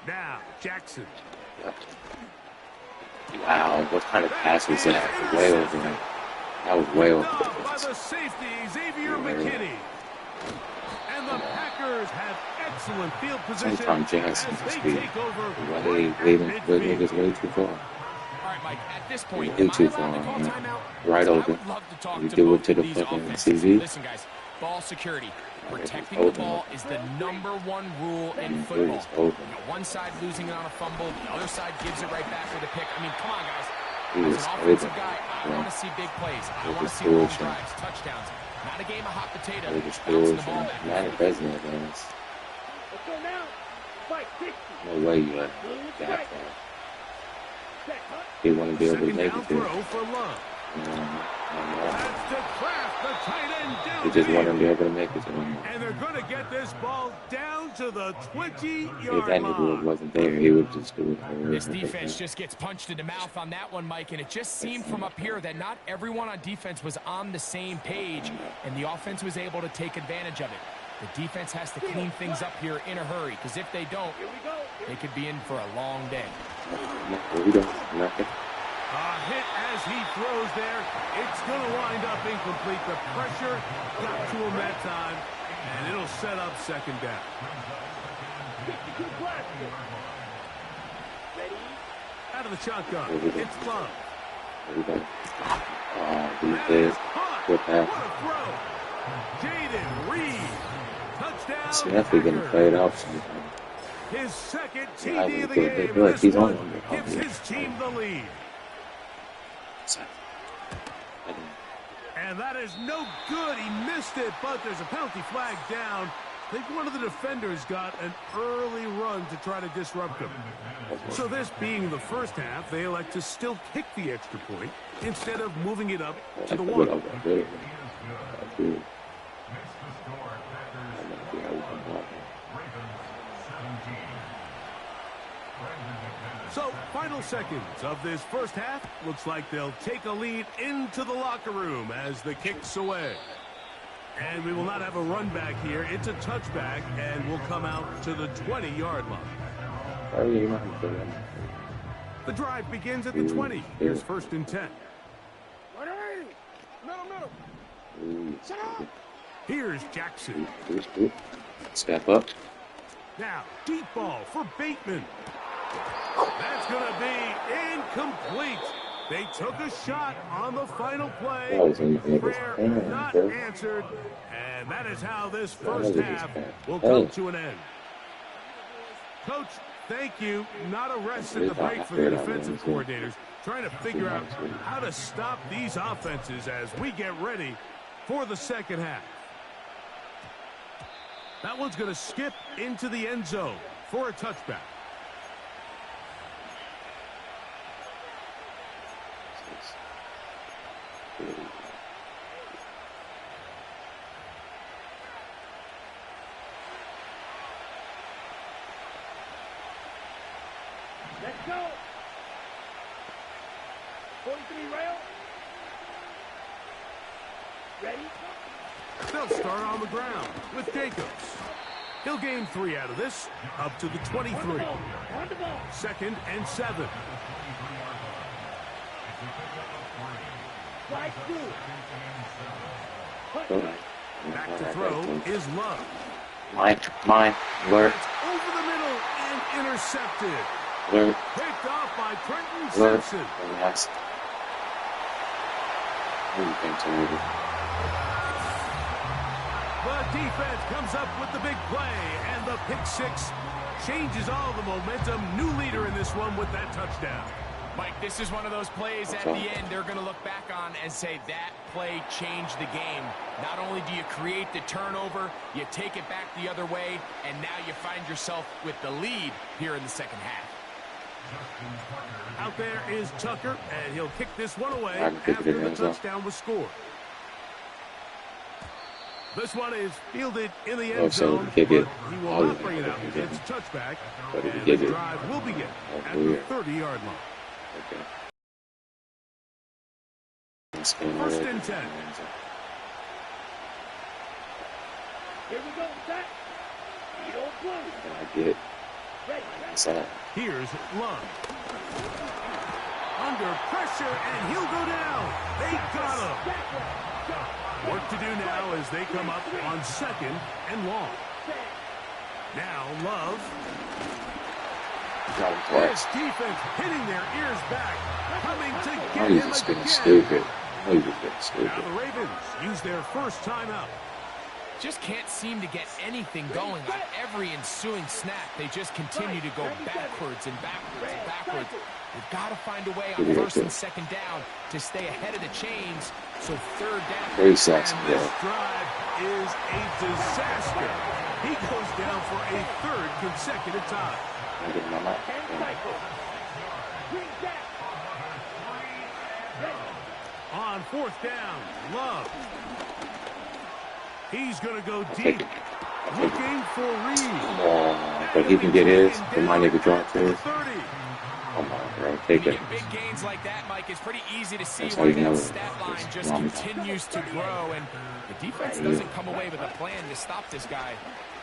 Now, Jackson. Wow, what kind of pass was that? Way over there. That was way over Stopped by there. the safety, Xavier McKinney. And the Packers have excellent field position Sometimes Jackson as just they be take over why they right leaving at good midfield. niggas way too far. All right, Mike, at this point, Way am I too allowed far, to call man. timeout? Right I over. would love to talk You to do it both to of the these fucking offenses. CV. Listen, guys, ball security. Protecting the open. ball is the #1 rule in It football. was open. You know, one side losing it on a fumble, the other side gives it right back with a pick. I mean, come on, guys. He As was an offensive open. guy, I Yeah. want to see big plays. I It want was to see long bullshit. drives, touchdowns. Not a game of hot potato, It was bouncing the ball bullshit. back. Not a president, man. Let's go now. Fight 60. No way you let that far. Set. He wouldn't be able to Second make down it to. throw for Love. No. That's to Kraft, the tight end down. He just wanted to be able to make it to him. And they're going to get this ball down to the If 20-yard that nigga line. wasn't there, he would just do it. This defense just gets punched in the mouth on that one, Mike, and it just seemed from up here that not everyone on defense was on the same page, and the offense was able to take advantage of it. The defense has to clean things up here in a hurry, because if they don't, Here we go. they could be in for a long day. We don't. Nothing. A hit as he throws there. It's going to wind up incomplete. The pressure got to him that time, and it'll set up second down. 52 blast. Ready? Out of the shotgun, it's Love. We don't. That These is days, caught. with What that, a throw. Jaden Reed. Touchdown, it's definitely going to Packers. play it out sometime. His second Yeah, TD of the they game. feel like This he's on one one. gives his team the lead. And that is no good. He missed it, but there's a penalty flag down. I think one of the defenders got an early run to try to disrupt them. So this being the first half, they elect to still kick the extra point instead of moving it up to the one. So, final seconds of this first half. Looks like they'll take a lead into the locker room as the kick's away. And we will not have a run back here. It's a touchback, and we'll come out to the 20-yard line. The drive begins at the 20. Here's 1st and 10. Ready? Middle. Set up. Here's Jackson. Step up. Now, deep ball for Bateman. That's going to be incomplete. They took a shot on the final play. Prayer not answered. And that is how this first half will come to an end. Coach, thank you. Not a rest at the break for the defensive coordinators. Trying to figure out how to stop these offenses as we get ready for the second half. That one's going to skip into the end zone for a touchback. Let's go. 43 rail. Ready? They'll start on the ground with Jacobs. He'll gain 3 out of this, up to the 23. On the ball. 2nd and 7. Strike 2. Back to throw is Love. Mine, alert, It's over the middle and intercepted. alert, Picked off by Trenton alert. Simpson. Yes. Who you think to me? The defense comes up with the big play, and the pick six changes all the momentum. New leader in this one with that touchdown. Mike, this is one of those plays at the end they're going to look back on and say that play changed the game. Not only do you create the turnover, you take it back the other way, and now you find yourself with the lead here in the second half. Out there is Tucker, and he'll kick this one away after the touchdown was scored. This one is fielded in the end zone, but he will not bring it out. It's a touchback, and the drive will begin at the 30-yard line. Okay. First and 10. Here we go, Zach. You don't blue. Can I get inside? Here's Love. Under pressure, and he'll go down. They got him. Work to do now as they come up on second and long. Now Love. This defense hitting their ears back, coming to get him again. Stupid. Oh, he was getting stupid. Now the Ravens use their first timeout. Just can't seem to get anything going on every ensuing snap. They just continue to go backwards and backwards and backwards. They've got to find a way on first and second down to stay ahead of the chains. So third down. Very sexy, and this drive is a disaster. He goes down for a third consecutive time. On fourth down, Love. He's going to go deep. Looking for Reed. But he can get his. He might need to drop his. Come on, bro. Take it. Big gains like that, Mike, it's pretty easy to see why that stat line just continues to grow, and the defense doesn't come away with a plan to stop this guy.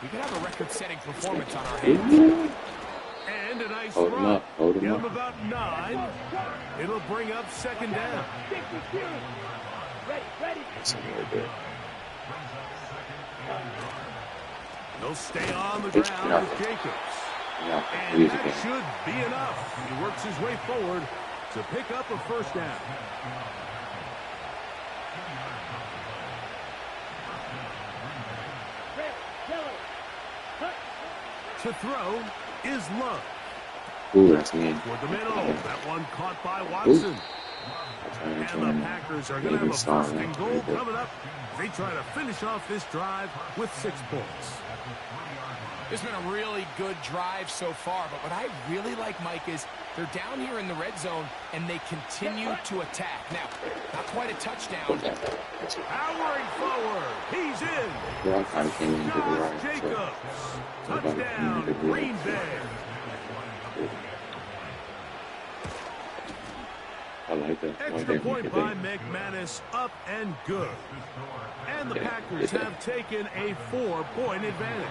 We could have a record-setting performance on our hands. And a nice Hold him run. up. Hold him Give up. him about 9. It'll bring up second down. That's a little bit. They'll stay on the ground with Jacobs. And that should be enough. He works his way forward to pick up a first down. To throw is Love. Ooh, that's me. Toward the middle. That one caught by Watson. And the Packers are going to have a first and goal coming up. They try to finish off this drive with 6 points. It's been a really good drive so far, but what I really like, Mike, is they're down here in the red zone, and they continue to attack. Now, not quite a touchdown. Powering forward. He's in. Josh Jacobs. Touchdown, Green Bay. I like that. Extra point by McManus, up and good. And the Packers have taken a 4-point advantage.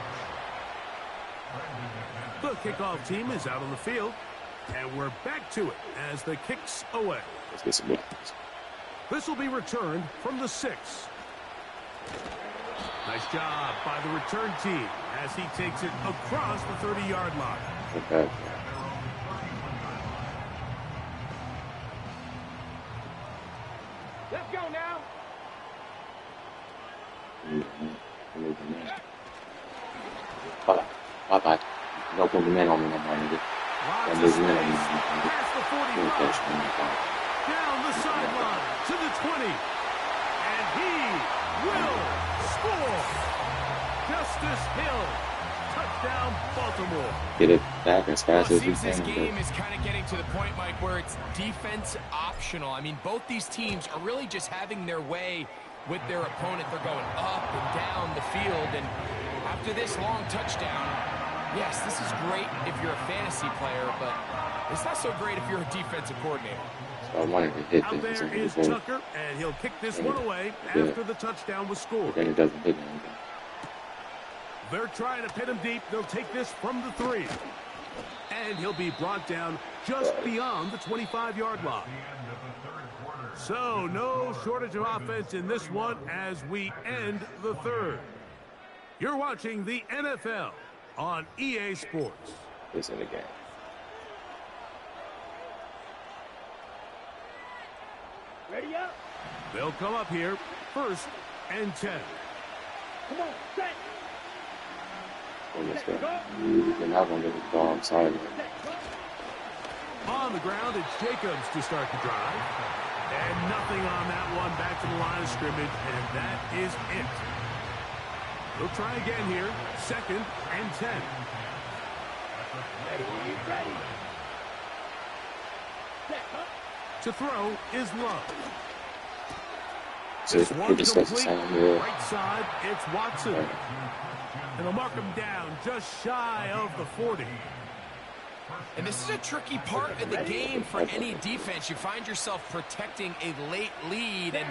The kickoff team is out on the field, and we're back to it as the kicks away. Let's get some blocks. This will be returned from the 6. Nice job by the return team as he takes it across the 30-yard line. Okay. Let's go now. Bye-bye. No put the man on me no more, nigga. Lots of space past the 45. Down the sideline to the 20. And he will score. Justice Hill. Touchdown, Baltimore. Get it back as fast as you Seems this can. game is kind of getting to the point, Mike, where it's defense optional. I mean, both these teams are really just having their way with their opponent. They're going up and down the field, and after this long touchdown, yes, this is great if you're a fantasy player, but it's not so great if you're a defensive coordinator. So I wanted to hit Out this. there is Tucker, and he'll kick this one away after the touchdown was scored. Then it doesn't hit anything. They're trying to pin him deep. They'll take this from the 3. And he'll be brought down just beyond the 25-yard line. So no shortage of offense in this one as we end the third. You're watching the NFL on EA Sports. It's in the game. Ready up. They'll come up here, first and 10. Come on, set. You're not going to get the ball inside of it. On the ground, it's Jacobs to start the drive. And nothing on that one, back to the line of scrimmage, and that is it. We'll try again here, 2nd and 10. Ready. Set, huh? To throw is Love. So This he one just does the complete, same here. right side, it's Watson. And they'll mark him down just shy of the 40. And this is a tricky part of the game for any defense. You find yourself protecting a late lead, and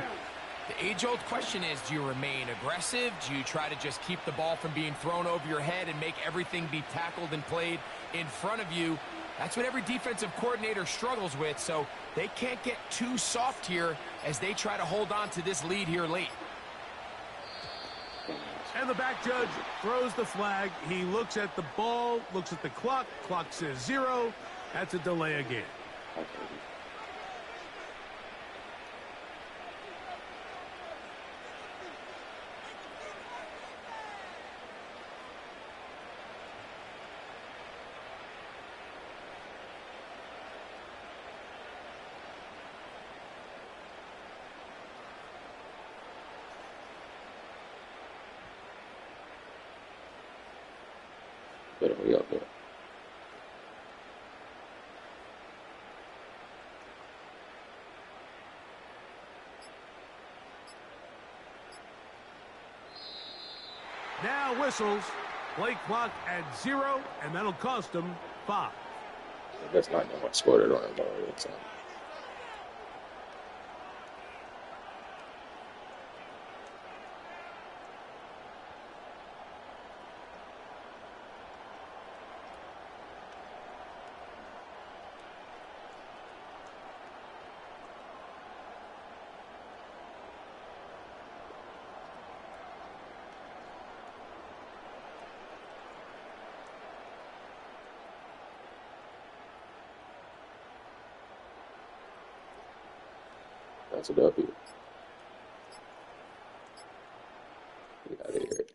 the age-old question is, do you remain aggressive? Do you try to just keep the ball from being thrown over your head and make everything be tackled and played in front of you? That's what every defensive coordinator struggles with, so they can't get too soft here as they try to hold on to this lead here late. And the back judge throws the flag. He looks at the ball, looks at the clock. Clock says 0. That's a delay again. But we up there. Now whistles. Play clock at 0, and that'll cost them 5. That's not know what scored it on him already. So. That's a W. Get out of here.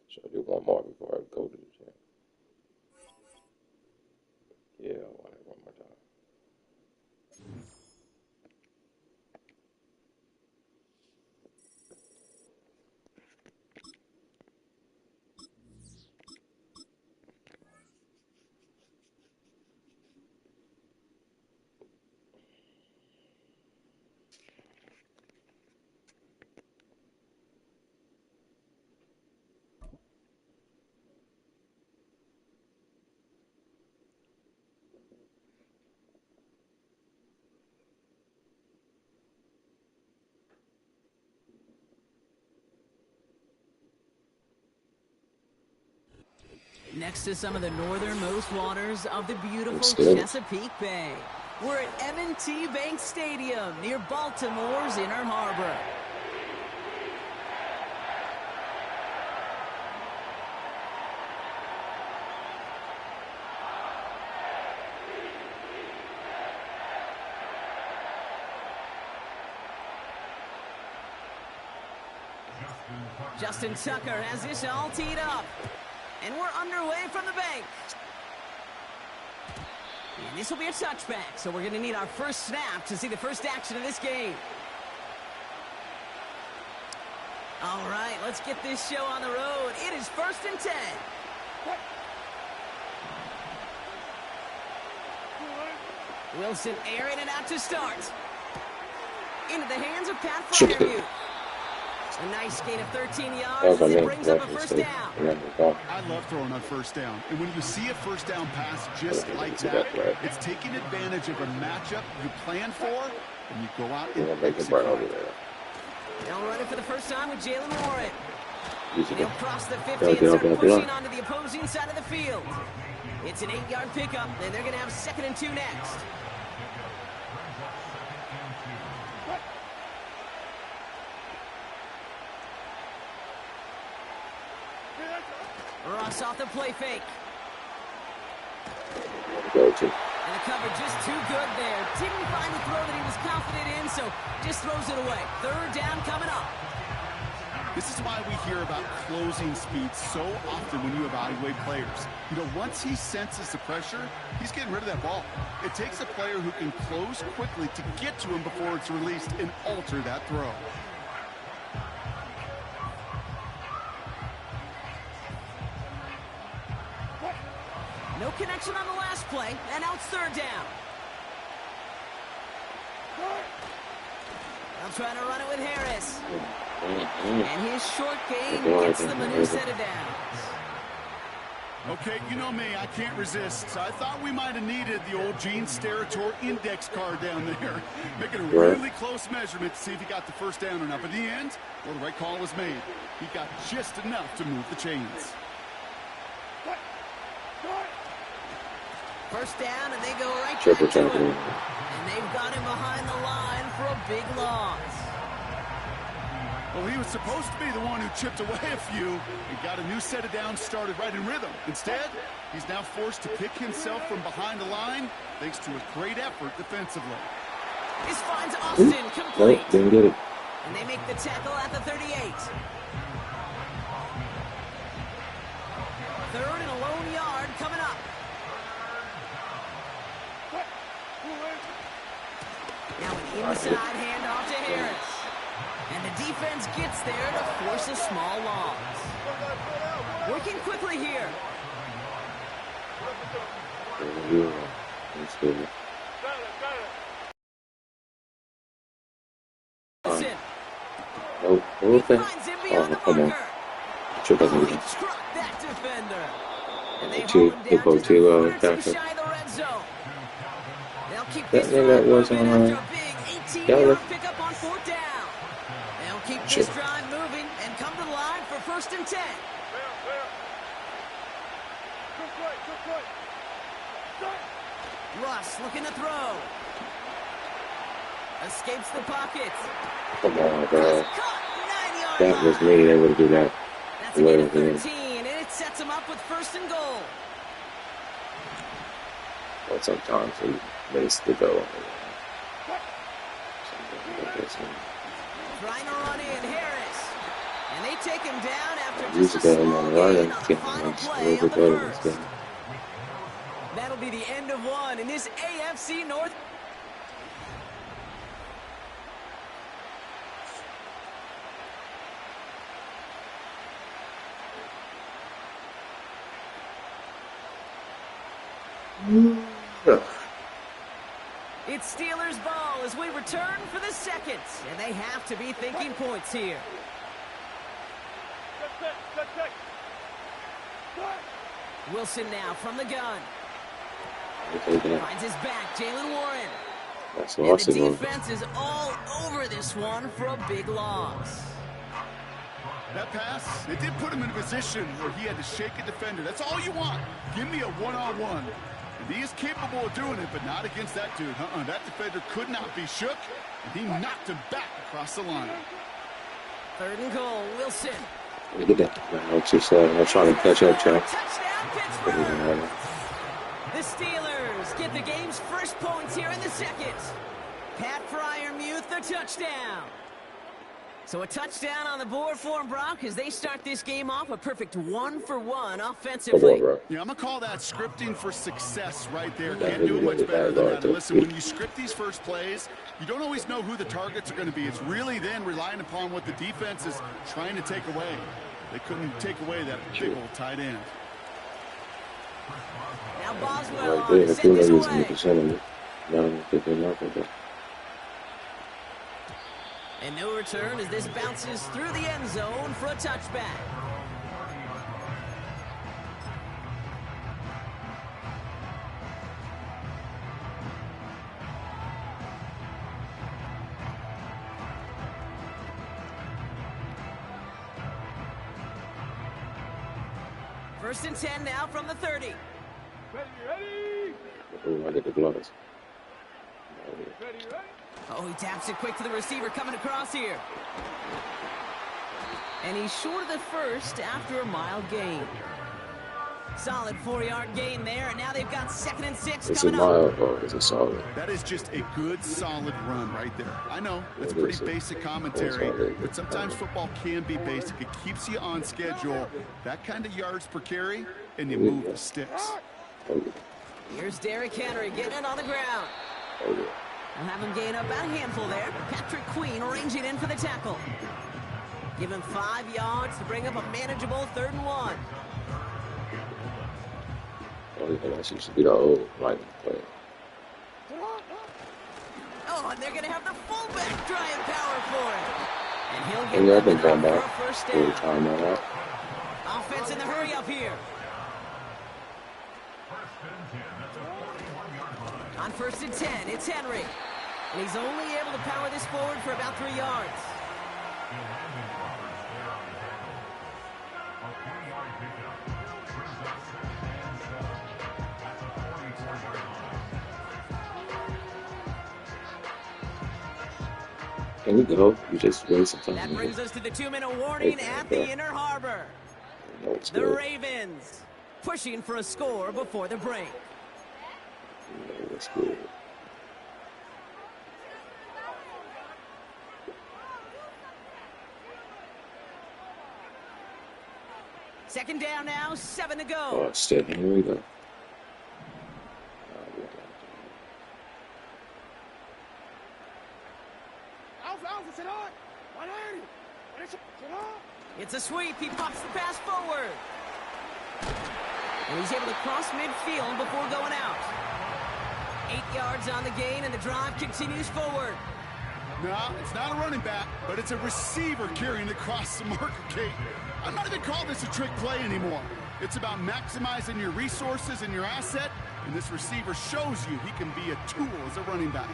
Should I do one more before I go to the gym? Yeah, I want it one more time. Next to some of the northernmost waters of the beautiful Chesapeake Bay. We're at M&T Bank Stadium near Baltimore's Inner Harbor. Justin Tucker has this all teed up. And we're underway from the bank. And this will be a touchback, so we're going to need our first snap to see the first action of this game. All right, let's get this show on the road. It is 1st and 10. Wilson airing it out to start. Into the hands of Pat Fryermuth. A nice gain of 13 yards as it brings up a first down. I love throwing on first down. And when you see a first down pass just like that, it's taking advantage of a matchup you plan for, and you go out and execute. They'll run it for the first time with Jalen Warren. And he'll cross the 50 and start pushing onto the opposing side of the field. It's an 8-yard pickup, and they're going to have 2nd and 2 next. Ross off the play fake. Go to. And the cover just too good there. Didn't find the throw that he was confident in, so just throws it away. Third down coming up. This is why we hear about closing speed so often when you evaluate players. You know, once he senses the pressure, he's getting rid of that ball. It takes a player who can close quickly to get to him before it's released and alter that throw. No connection on the last play, and now it's third down. They'll try to run it with Harris. And his short gain gets them a new set of downs. Okay, you know me, I can't resist. I thought we might have needed the old Gene Steratore index card down there. Making a really close measurement to see if he got the first down or not. But in the end, well, the right call was made. He got just enough to move the chains. First down, and they go right back to him. And they've got him behind the line for a big loss. Well, he was supposed to be the one who chipped away a few and got a new set of downs started right in rhythm. Instead, he's now forced to pick himself from behind the line thanks to a great effort defensively. This finds Austin complete. Nope, didn't get it. And they make the tackle at the 38. Third and a lone yard coming up. Now an inside handoff to Harris. And the defense gets there to force a small loss. Working quickly here. Wilson. Nope. Okay. Finds him beyond the Come on. marker. Sure doesn't He get it. struck that defender. And they Two- hold him they down go just to, a foot or two tackle. shy of the red zone. They'll keep That this nigga drive was moving on, after a big 18-yard pickup on fourth down. They'll keep this drive moving and come to the line for first and 10. Russ looking to throw. Escapes the pocket. Come on, bro. Caught, 9-yard That was line. me. They would do that. That's a gain of 13, and it sets them up with first and goal. Well, sometimes he makes the go. Trying to run in Harris. And they take him down after Use just a the small on the gain right on the and final get play him of the better first. instead. That'll be the end of one in this AFC North. It's Steelers ball as we return for the second, and they have to be thinking points here. Wilson now from the gun. Finds his back, Jalen Warren. That's And lost the it. defense is all over this one for a big loss. That pass, it did put him in a position where he had to shake a defender. That's all you want. Give me a one-on-one. And he is capable of doing it, but not against that dude. That defender could not be shook, and he knocked him back across the line. Third and goal, Wilson. Get that. I'm just I'm trying to catch up, Chuck. Touchdown, Pittsburgh. The Steelers get the game's first points here in the second. Pat Fryermuth, the touchdown. So a touchdown on the board for them, Brock, as they start this game off a perfect 1-for-1 offensively. Yeah, I'm going to call that scripting for success right there. Can't do it much better than that. And listen, when you script these first plays, you don't always know who the targets are going to be. It's really then relying upon what the defense is trying to take away. They couldn't take away that big old tight end. Now Boswell on to send this away. And no return as this bounces through the end zone for a touchback. First and 10 now from the 30. Ready? Oh, I get the gloves. Ready? Oh, he taps it quick to the receiver coming across here. And he's short of the first after a mile gain. Solid 4-yard gain there, and now they've got 2nd and 6 Is it coming mild up. or is it solid? That is just a good, solid run right there. I know, it's pretty basic commentary, but sometimes football can be basic. It keeps you on schedule, that kind of yards per carry, and you move the sticks. Here's Derrick Henry getting it on the ground. We'll have him gain up about a handful there. Patrick Queen arranging in for the tackle. Give him 5 yards to bring up a manageable 3rd and 1. That should be the old lightning play. Oh, and they're going to have the fullback trying power for it. And he'll get Yeah, I've been going for back a first all the down. time on that. Offense in the hurry up here. On 1st and 10, it's Henry. And he's only able to power this forward for about 3 yards. Can you go? You just waste some time. That brings us to the 2-minute warning at the Inner Harbor. The Ravens pushing for a score before the break. That's good. Second down now, 7 to go. Oh, still Henry though. It's a sweep. He pops the pass forward. And he's able to cross midfield before going out. 8 yards on the gain, and the drive continues forward. No, it's not a running back, but it's a receiver carrying across the marker gate. I'm not even calling this a trick play anymore. It's about maximizing your resources and your asset, and this receiver shows you he can be a tool as a running back.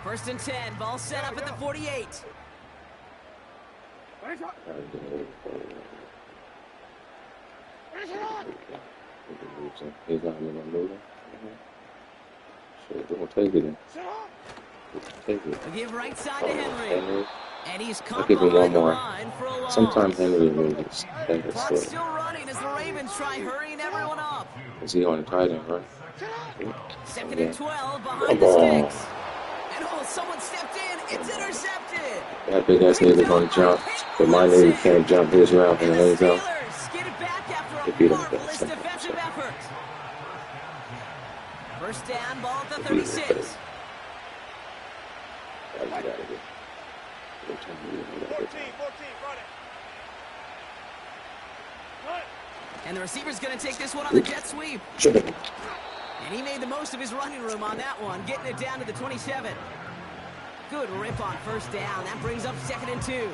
First and 10, ball set up at the 48. He's not even moving. Sure, we'll take it in. Take it. We'll give right side to Henry. And he's I'll caught give him one behind the more. line for a loss. Sometimes Henry moves. Clock's still running as the Ravens try hurrying everyone up. Is he on the tight end, right? 2nd and 12 behind the sticks. And oh, someone stepped in. It's intercepted. That big ass nigga's gonna jump, but my nigga can't jump his route in the end zone. Skid it back after If he a don't marvelous get defensive something. effort. First down, ball at the 36. And the receiver's going to take this one on the jet sweep. And he made the most of his running room on that one, getting it down to the 27. Good rip on first down. That brings up 2nd and 2.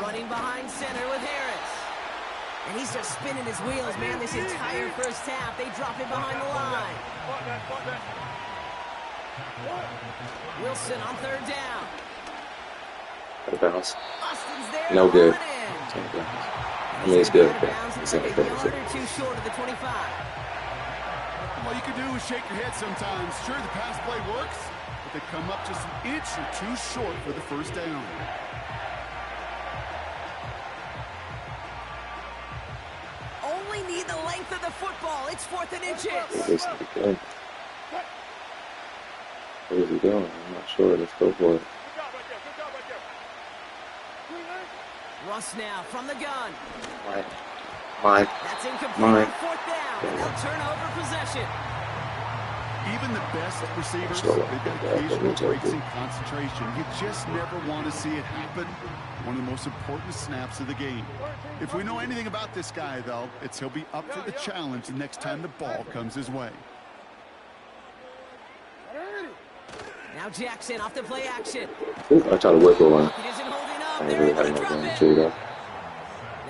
Running behind center with Harris. And he's just spinning his wheels, man, this entire first half. They drop him behind the line. Wilson on 3rd down. Bounce. Austin's there. No good. I mean, it's good, but it's it's not good. too short of the 25. All you can do is shake your head sometimes. Sure, the pass play works, but they come up just an inch or two short for the first down. Only need the length of the football. It's 4th and inches. What is he doing? I'm not sure. Let's go for it. Russ now from the gun. Mike. That's incomplete Mike. on 4th down. And they'll turn over possession. Even the best receivers, they've got occasional breaks in concentration. You just never want to see it happen. One of the most important snaps of the game. If we know anything about this guy, though, it's he'll be up for the challenge the next time the ball comes his way. Now Jackson off the play action. I try to whip one. It isn't holding up. I They're really able to have no drop game it. to that.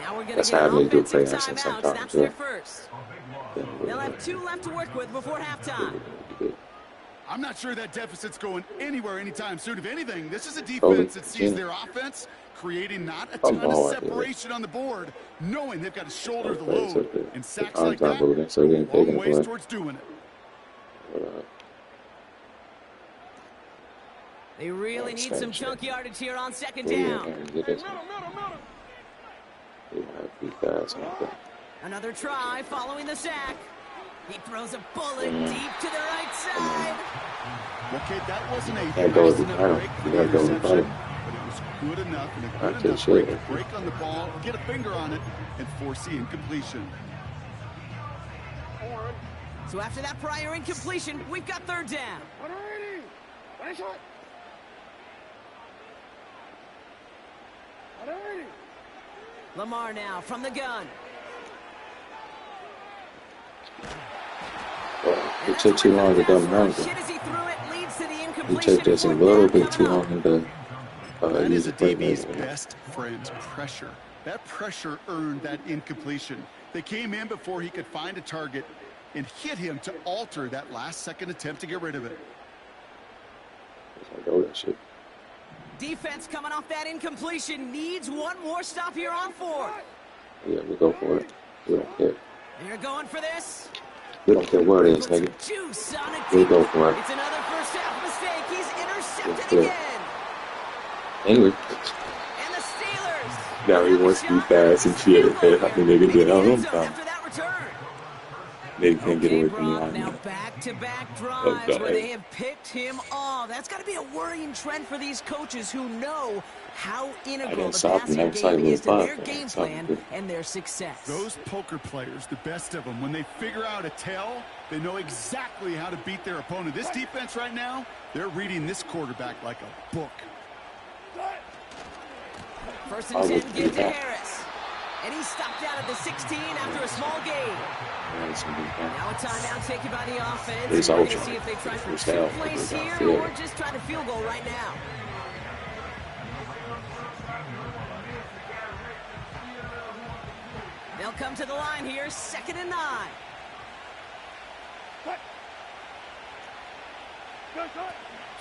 Now we're going to That's get how I an really do offensive play action timeout. sometimes, That's their yeah. first. They'll have 2 left to work with before halftime. I'm not sure that deficit's going anywhere anytime soon. If anything, this is a defense that sees their offense creating not a ton of separation on the board, knowing they've got to shoulder the load. And sacks like that, long ways towards doing it. They really need some chunk yardage here on second down. Another try following the sack. He throws a bullet deep to the right side. Okay, that wasn't a fast enough break for the interception, but it was good enough and a good enough break to break on the ball, get a finger on it, and force the incompletion. So after that prior incompletion, we've got third down. Lamar now from the gun. It took too long to come around. It took just a little bit too long to that is a DB's best friend, pressure. That pressure earned that incompletion. They came in before he could find a target and hit him to alter that last-second attempt to get rid of it. Defense coming off that incompletion needs one more stop here on fourth. Yeah, we go for it. We don't care. You're going for this? We don't care where it is, nigga. We go for it. It's another first half mistake. He's intercepted again. Anyway. And the Steelers. Now he wants to be fast and shit. I think they can get out of him. They can't get away from the line. Now back-to-back drives where they have picked him off. That's got to be a worrying trend for these coaches who know how integral the passing game is to their game plan and their success. Those poker players, the best of them, when they figure out a tell, they know exactly how to beat their opponent. This defense right now, they're reading this quarterback like a book. First and 10, get to Harris. And he's stopped out at the 16 after a small gain. Now a timeout taken by the offense. We're going to see if they try for two plays here or just try to field goal right now. They'll come to the line here, 2nd and 9.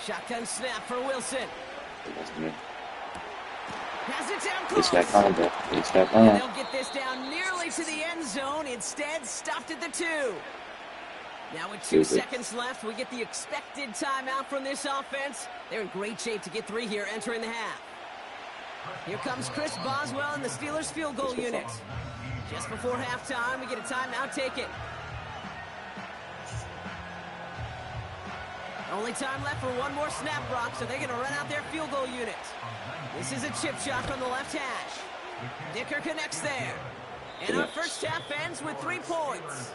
Shotgun snap for Wilson. Has it down close. And they'll get this down nearly to the end zone. Instead, stopped at the 2. Now with 2 seconds left, we get the expected timeout from this offense. They're in great shape to get 3 here entering the half. Here comes Chris Boswell and the Steelers field goal unit. Just before halftime, we get a timeout taken. Only time left for one more snap, Brock, so they're going to run out their field goal unit. This is a chip shot from the left hash. Dicker connects there. And our first half ends with 3 points.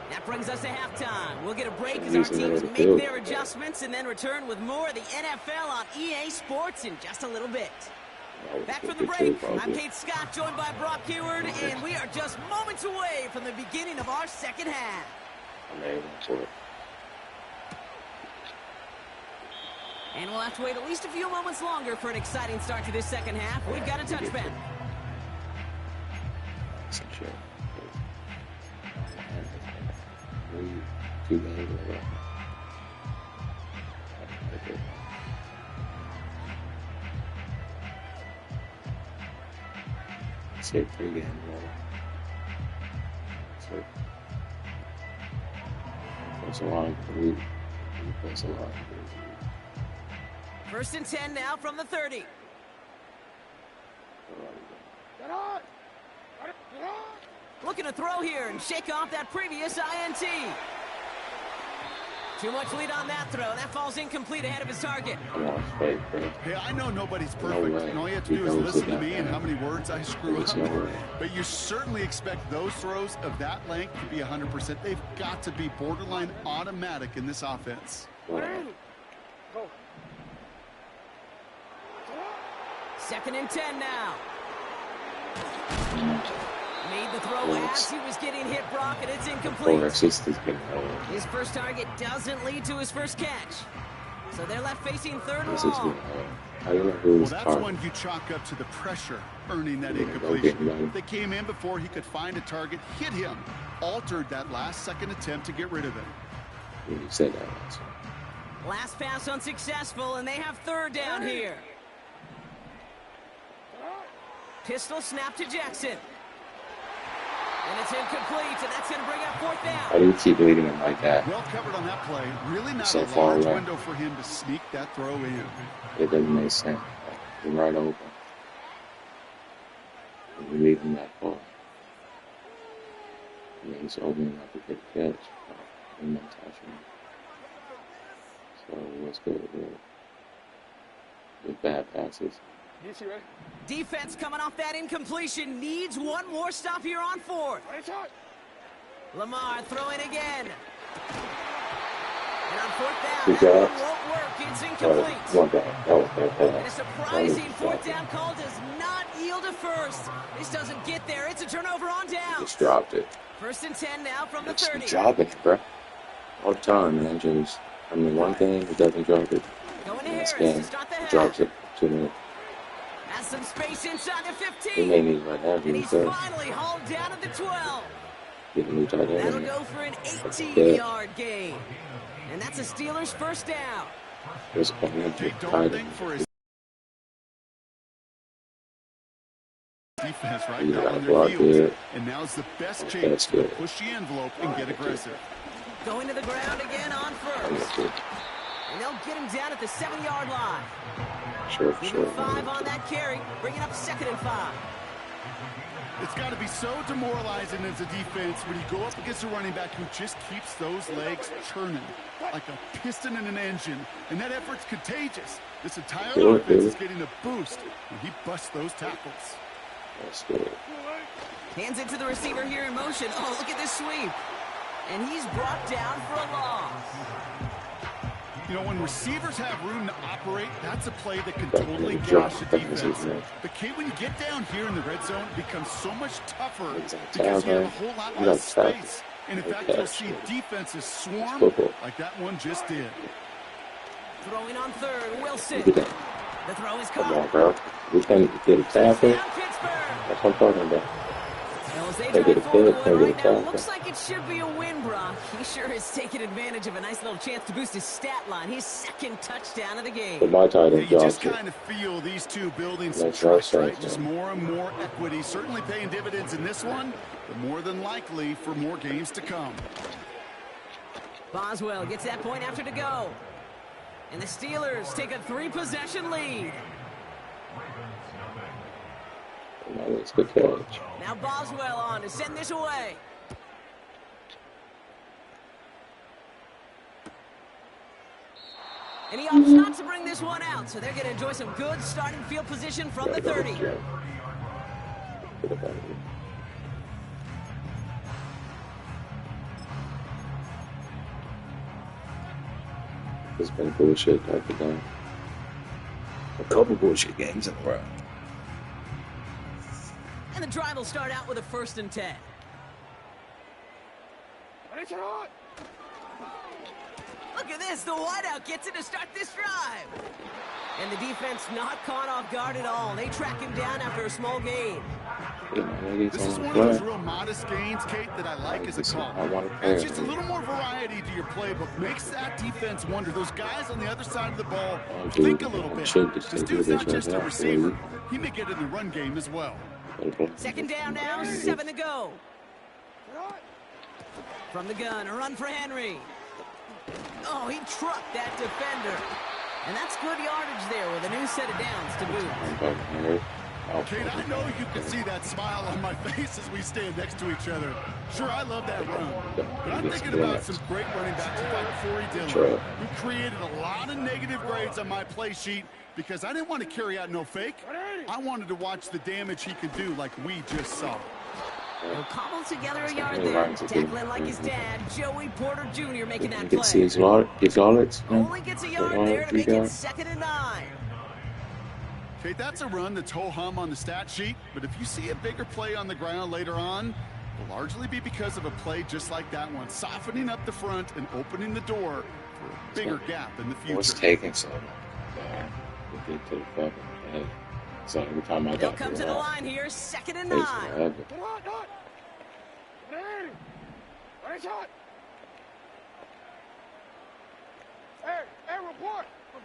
That brings us to halftime. We'll get a break as our teams make their adjustments and then return with more of the NFL on EA Sports in just a little bit. Back from the break, I'm Kate Scott, joined by Brock Heward, and we are just moments away from the beginning of our second half. And we'll have to wait at least a few moments longer for an exciting start to this second half. We've got a touchback. Say 3 games. So that's a lot. That's a lot. 1st and 10 now from the 30. Looking to throw here and shake off that previous INT. Too much lead on that throw. That falls incomplete ahead of his target. Hey, I know nobody's perfect, and all you have to do is listen to me and how many words I screw up. But you certainly expect those throws of that length to be 100%. They've got to be borderline automatic in this offense. 2nd and 10 now. Made the throw as he was getting hit, Brock, and it's incomplete. His first target doesn't lead to his first catch. So they're left facing 3rd and long. Well, that's one you chalk up to the pressure earning that incompletion. They came in before he could find a target, hit him, altered that last-second attempt to get rid of it. You said that last one. Last pass unsuccessful, and they have third down here. Pistol snap to Jackson. And it's incomplete, and that's going to bring up fourth down. How do you keep leading him like that? Well covered on that play. Really not So a far large away. window for him to sneak that throw in. It doesn't make sense. Like, you're right open. You leave him that far. Yeah, he's opening up a good catch. And not touching him. So what's good with bad passes? Defense coming off that incompletion needs one more stop here on fourth. Lamar throwing again. And on fourth down, that one won't work. It's incomplete. And a surprising fourth down call does not yield a first. This doesn't get there. It's a turnover on down. Just dropped it. First and 10 now from the 30. Just dropping it, bro. All the time, man. Just, I mean, one thing, it doesn't drop it. Going to Harris Game, to start the half. drops it 2 minutes. Has some space inside the 15. He may need right now. And he's finally hauled down at the 12. Get a new tight end. That'll go for an 18-yard gain. And that's a Steelers first down. Jake Dalton for his defense right now on their heels. And now's the best chance to push the envelope and get aggressive. Going to the ground again on first. And they'll get him down at the 7-yard line. Sure. 5 on that carry, bringing up 2nd and 5. It's got to be so demoralizing as a defense when you go up against a running back who just keeps those legs churning like a piston in an engine. And that effort's contagious. This entire offense is getting a boost when he busts those tackles. That's good. Hands it to the receiver here in motion. Oh, look at this sweep. And he's brought down for a loss. You know, when receivers have room to operate, that's a play that can totally gash the defense. But Kate, when you get down here in the red zone, it becomes so much tougher because you have a whole lot less space. And in fact, you'll see defenses swarm like that one just did. Throwing on third, Wilson. The throw is caught. Come on, bro. We can't get a tackle. That's what I'm talking about. They get a pick, right now. Looks like it should be a win, Brock. He sure is taking advantage of a nice little chance to boost his stat line. His 2nd touchdown of the game. But my tight end you just kind of feel these two building some trust, right? Just more and more equity. Certainly paying dividends in this one, but more than likely for more games to come. Boswell gets that point after to go. And the Steelers take a 3-possession lead. That's a good catch. Now Boswell on to send this away. And he opts not to bring this one out, so they're going to enjoy some good starting field position from the 30. It's been bullshit after that. A couple bullshit games in a row. And the drive will start out with a 1st and 10. Look at this, the wideout gets it to start this drive. And the defense not caught off guard at all. They track him down after a small gain. This is one of those real modest gains, Kate, that I like as a call. It's just a little more variety to your playbook. Makes that defense wonder. Those guys on the other side of the ball think a little bit. This dude's not just a receiver. He may get in the run game as well. 2nd down now, 7 to go. From the gun, a run for Henry. Oh, he trucked that defender. And that's good yardage there with a new set of downs to boot. Kate, I know you can see that smile on my face as we stand next to each other. Sure, I love that run. But I'm thinking about some great running backs like Corey Dillon, who created a lot of negative grades on my play sheet because I didn't want to carry out no fake. I wanted to watch the damage he could do like we just saw. He'll cobble together a yard there, tackling like his dad, Joey Porter Jr. making that play. You can see his yards. Only gets a yard there to make it 2nd and 9. Kate, that's a run that's ho-hum on the stat sheet, but if you see a bigger play on the ground later on, it'll largely be because of a play just like that one, softening up the front and opening the door for a bigger gap in the future. What's taking so long? To get to the fucking head. So every time I They'll come to the line here, 2nd and 9.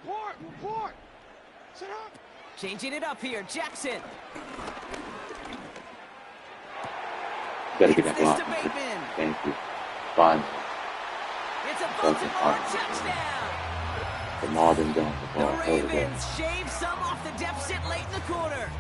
Report. Sit up. Changing it up here, Jackson. Better get that block. Thank you. Fine. It's a Baltimore touchdown. The Marvin Jones. The Ravens shave some off the deficit late in the quarter.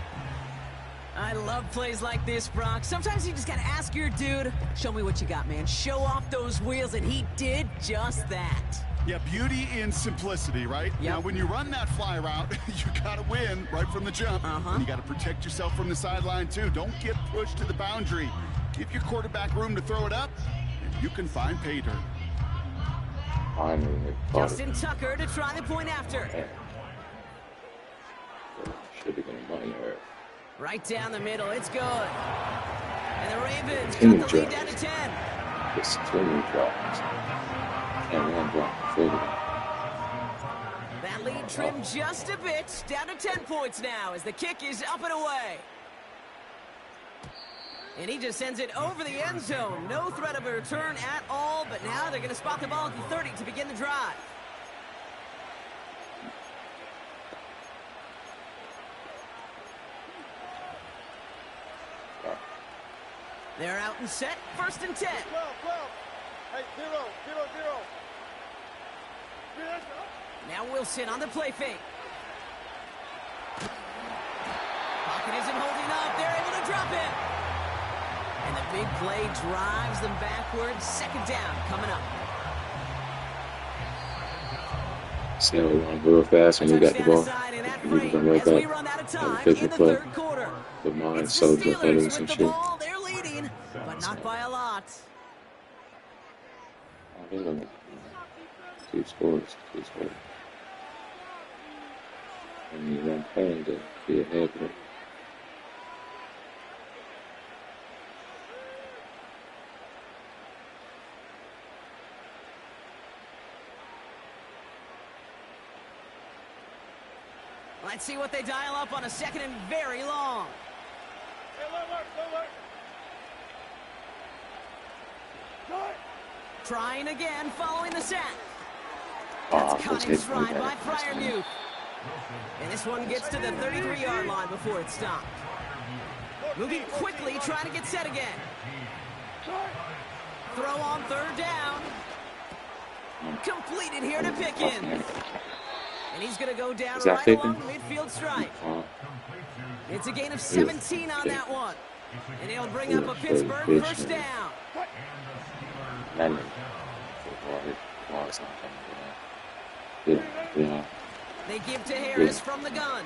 I love plays like this, Brock. Sometimes you just gotta ask your dude, show me what you got, man. Show off those wheels, and he did just that. Yeah, beauty in simplicity, right? Yep. Now, when you run that fly route, you gotta win right from the jump. And you gotta protect yourself from the sideline, too. Don't get pushed to the boundary. Give your quarterback room to throw it up, and you can find pay dirt. Justin Tucker to try the point after. Should be getting money here. Right down the middle, it's good. And the Ravens cut the lead down to 10. It's 20 drops. And one drop. That lead trimmed just a bit, down to 10 points now as the kick is up and away. And he just sends it over the end zone. No threat of a return at all, but now they're going to spot the ball at the 30 to begin the drive. They're out and set, 1st and 10. 12. Hey, 0. Now Wilson on the play fake. Pocket isn't holding up. They're able to drop it. And the big play drives them backwards. 2nd down coming up. See how we run real fast when we got the ball. We can right back. Run out of time In the 3rd quarter. The mind so Steelers with the ball. They're leading, but not by a lot. Two scores. And you run playing to be ahead of it. Let's see what they dial up on a 2nd and very long. Hey, look. Trying again, following the sack. That's caught in stride by Freiermuth. And this one gets to the 33-yard line before it's stopped. Moving quickly, trying to get set again. Throw on 3rd down. Completed here to Pickens. And he's going to go down right along the midfield stripe. It's a gain of 17 on that one. And he'll bring up a Pittsburgh 1st down. They give to Harris from the gun.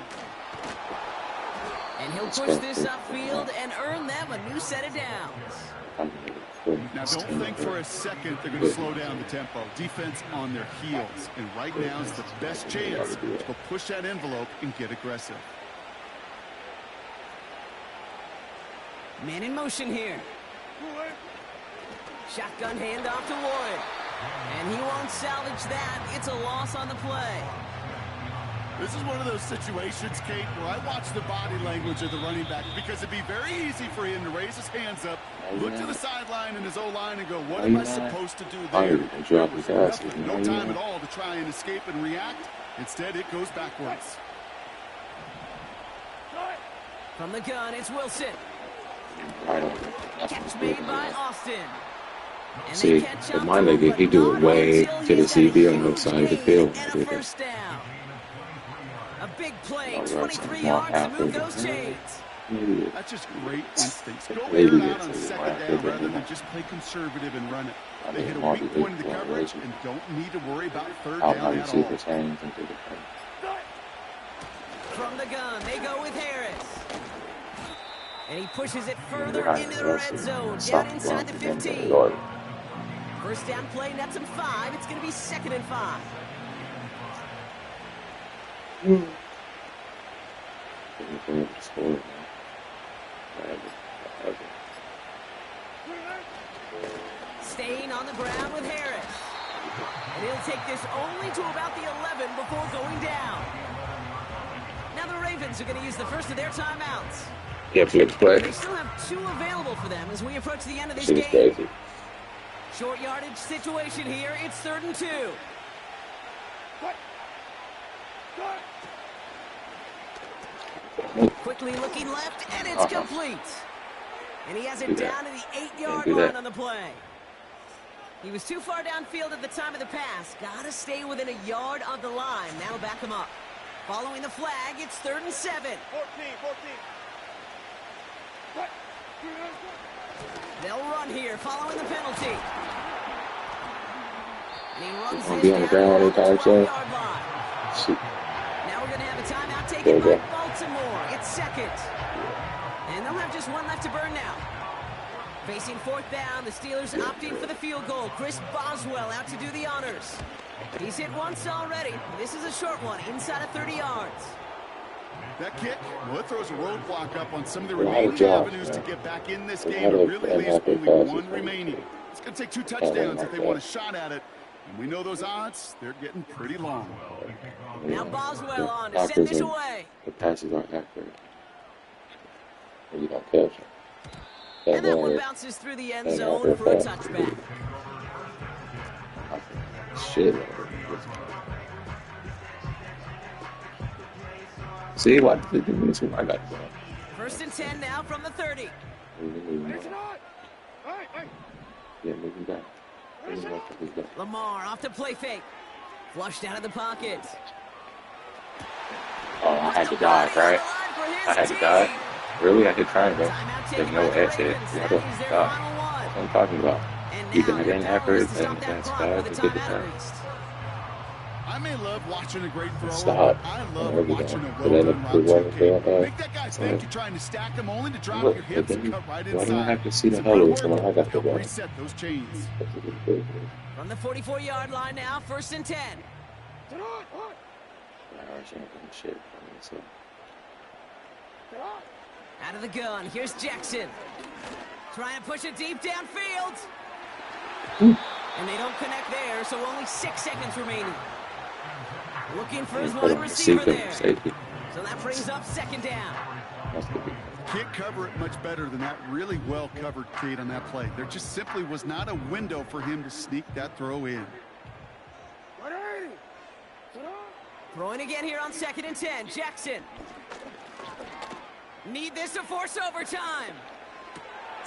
And he'll push this upfield and earn them a new set of downs. Now, don't think for a second they're going to slow down the tempo. Defense on their heels. And right now is the best chance to push that envelope and get aggressive. Man in motion here. Shotgun handoff to Wood. And he won't salvage that. It's a loss on the play. This is one of those situations, Kate, where I watch the body language of the running back because it'd be very easy for him to raise his hands up, look to the sideline in his O-line and go, what am I supposed to do there? No time at all to try and escape and react. Instead, it goes backwards. From the gun, it's Wilson. Catch made by Austin. See, in my league, he do it way to the CB on the side of the field. And a 1st down. A big play, 23 yards to move those chains. That's just great instincts. Go air it out on 2nd down rather than just play conservative and run it. They hit a weak point of the coverage and don't need to worry about 3rd down at all. From the gun, they go with Harris. And he pushes it further into the red zone, down inside the 15. 1st down play, nets him 5. It's going to be 2nd and 5. Staying on the ground with Harris. And he'll take this only to about the 11 before going down. Now the Ravens are going to use the first of their timeouts. They still have 2 available for them as we approach the end of this game. Short yardage situation here. It's 3rd and 2. Quickly looking left, and it's complete. And he has it down to the 8-yard line on the play. He was too far downfield at the time of the pass. Got to stay within a yard of the line. That'll back him up. Following the flag, it's 3rd and 7. 14. They'll run here following the penalty. And he runs I'll this be on the ground anytime soon. Shoot. Now we're going to have a timeout taken by Baltimore. It's 2nd. And they'll have just one left to burn now. Facing 4th down, the Steelers opting for the field goal. Chris Boswell out to do the honors. He's hit once already. This is a short one, inside of 30 yards. That kick, well, it throws a roadblock up on some of the remaining avenues to get back in this game. It really leaves only one remaining. It's going to take 2 touchdowns if they want a shot at it. And we know those odds, they're getting pretty long. Now Boswell on to send this away. The passes aren't accurate. You don't catch it. And that one bounces through the end zone for a touchback. Shit. See what they do this one? I got it. 1st and 10 now from the 30. Yeah, moving back. Lamar off to play fake. Flushed out of the pocket. Oh, I had to dive, right? I had to dive. Really? I could try and go. There's no exit. What I'm talking about. You can have any effort and that's bad to get the pass. I may love watching a great throw. Stop. I love watching a well-run route to make that guy think you're trying to stack him only to drop your hips and cut right inside. Why do I have to see the huddle when I got the ball? Reset those chains. From the 44-yard line now, 1st and 10. Shit. Out of the gun, here's Jackson. Trying to push it deep downfield. And they don't connect there, so only 6 seconds remaining. Looking for his wide receiver there. So that brings up 2nd down. Can't cover it much better than that really well-covered kid on that play. There just simply was not a window for him to sneak that throw in. Throwing again here on 2nd and 10. Jackson. Need this to force overtime.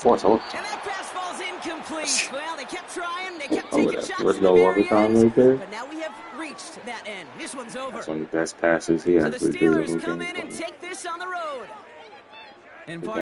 And that pass falls incomplete. Well, they kept trying. They kept taking shots in the very end. But now we have reached that end. This one's over. That's one of the best passes he has. So the Steelers come in and take this on the road. And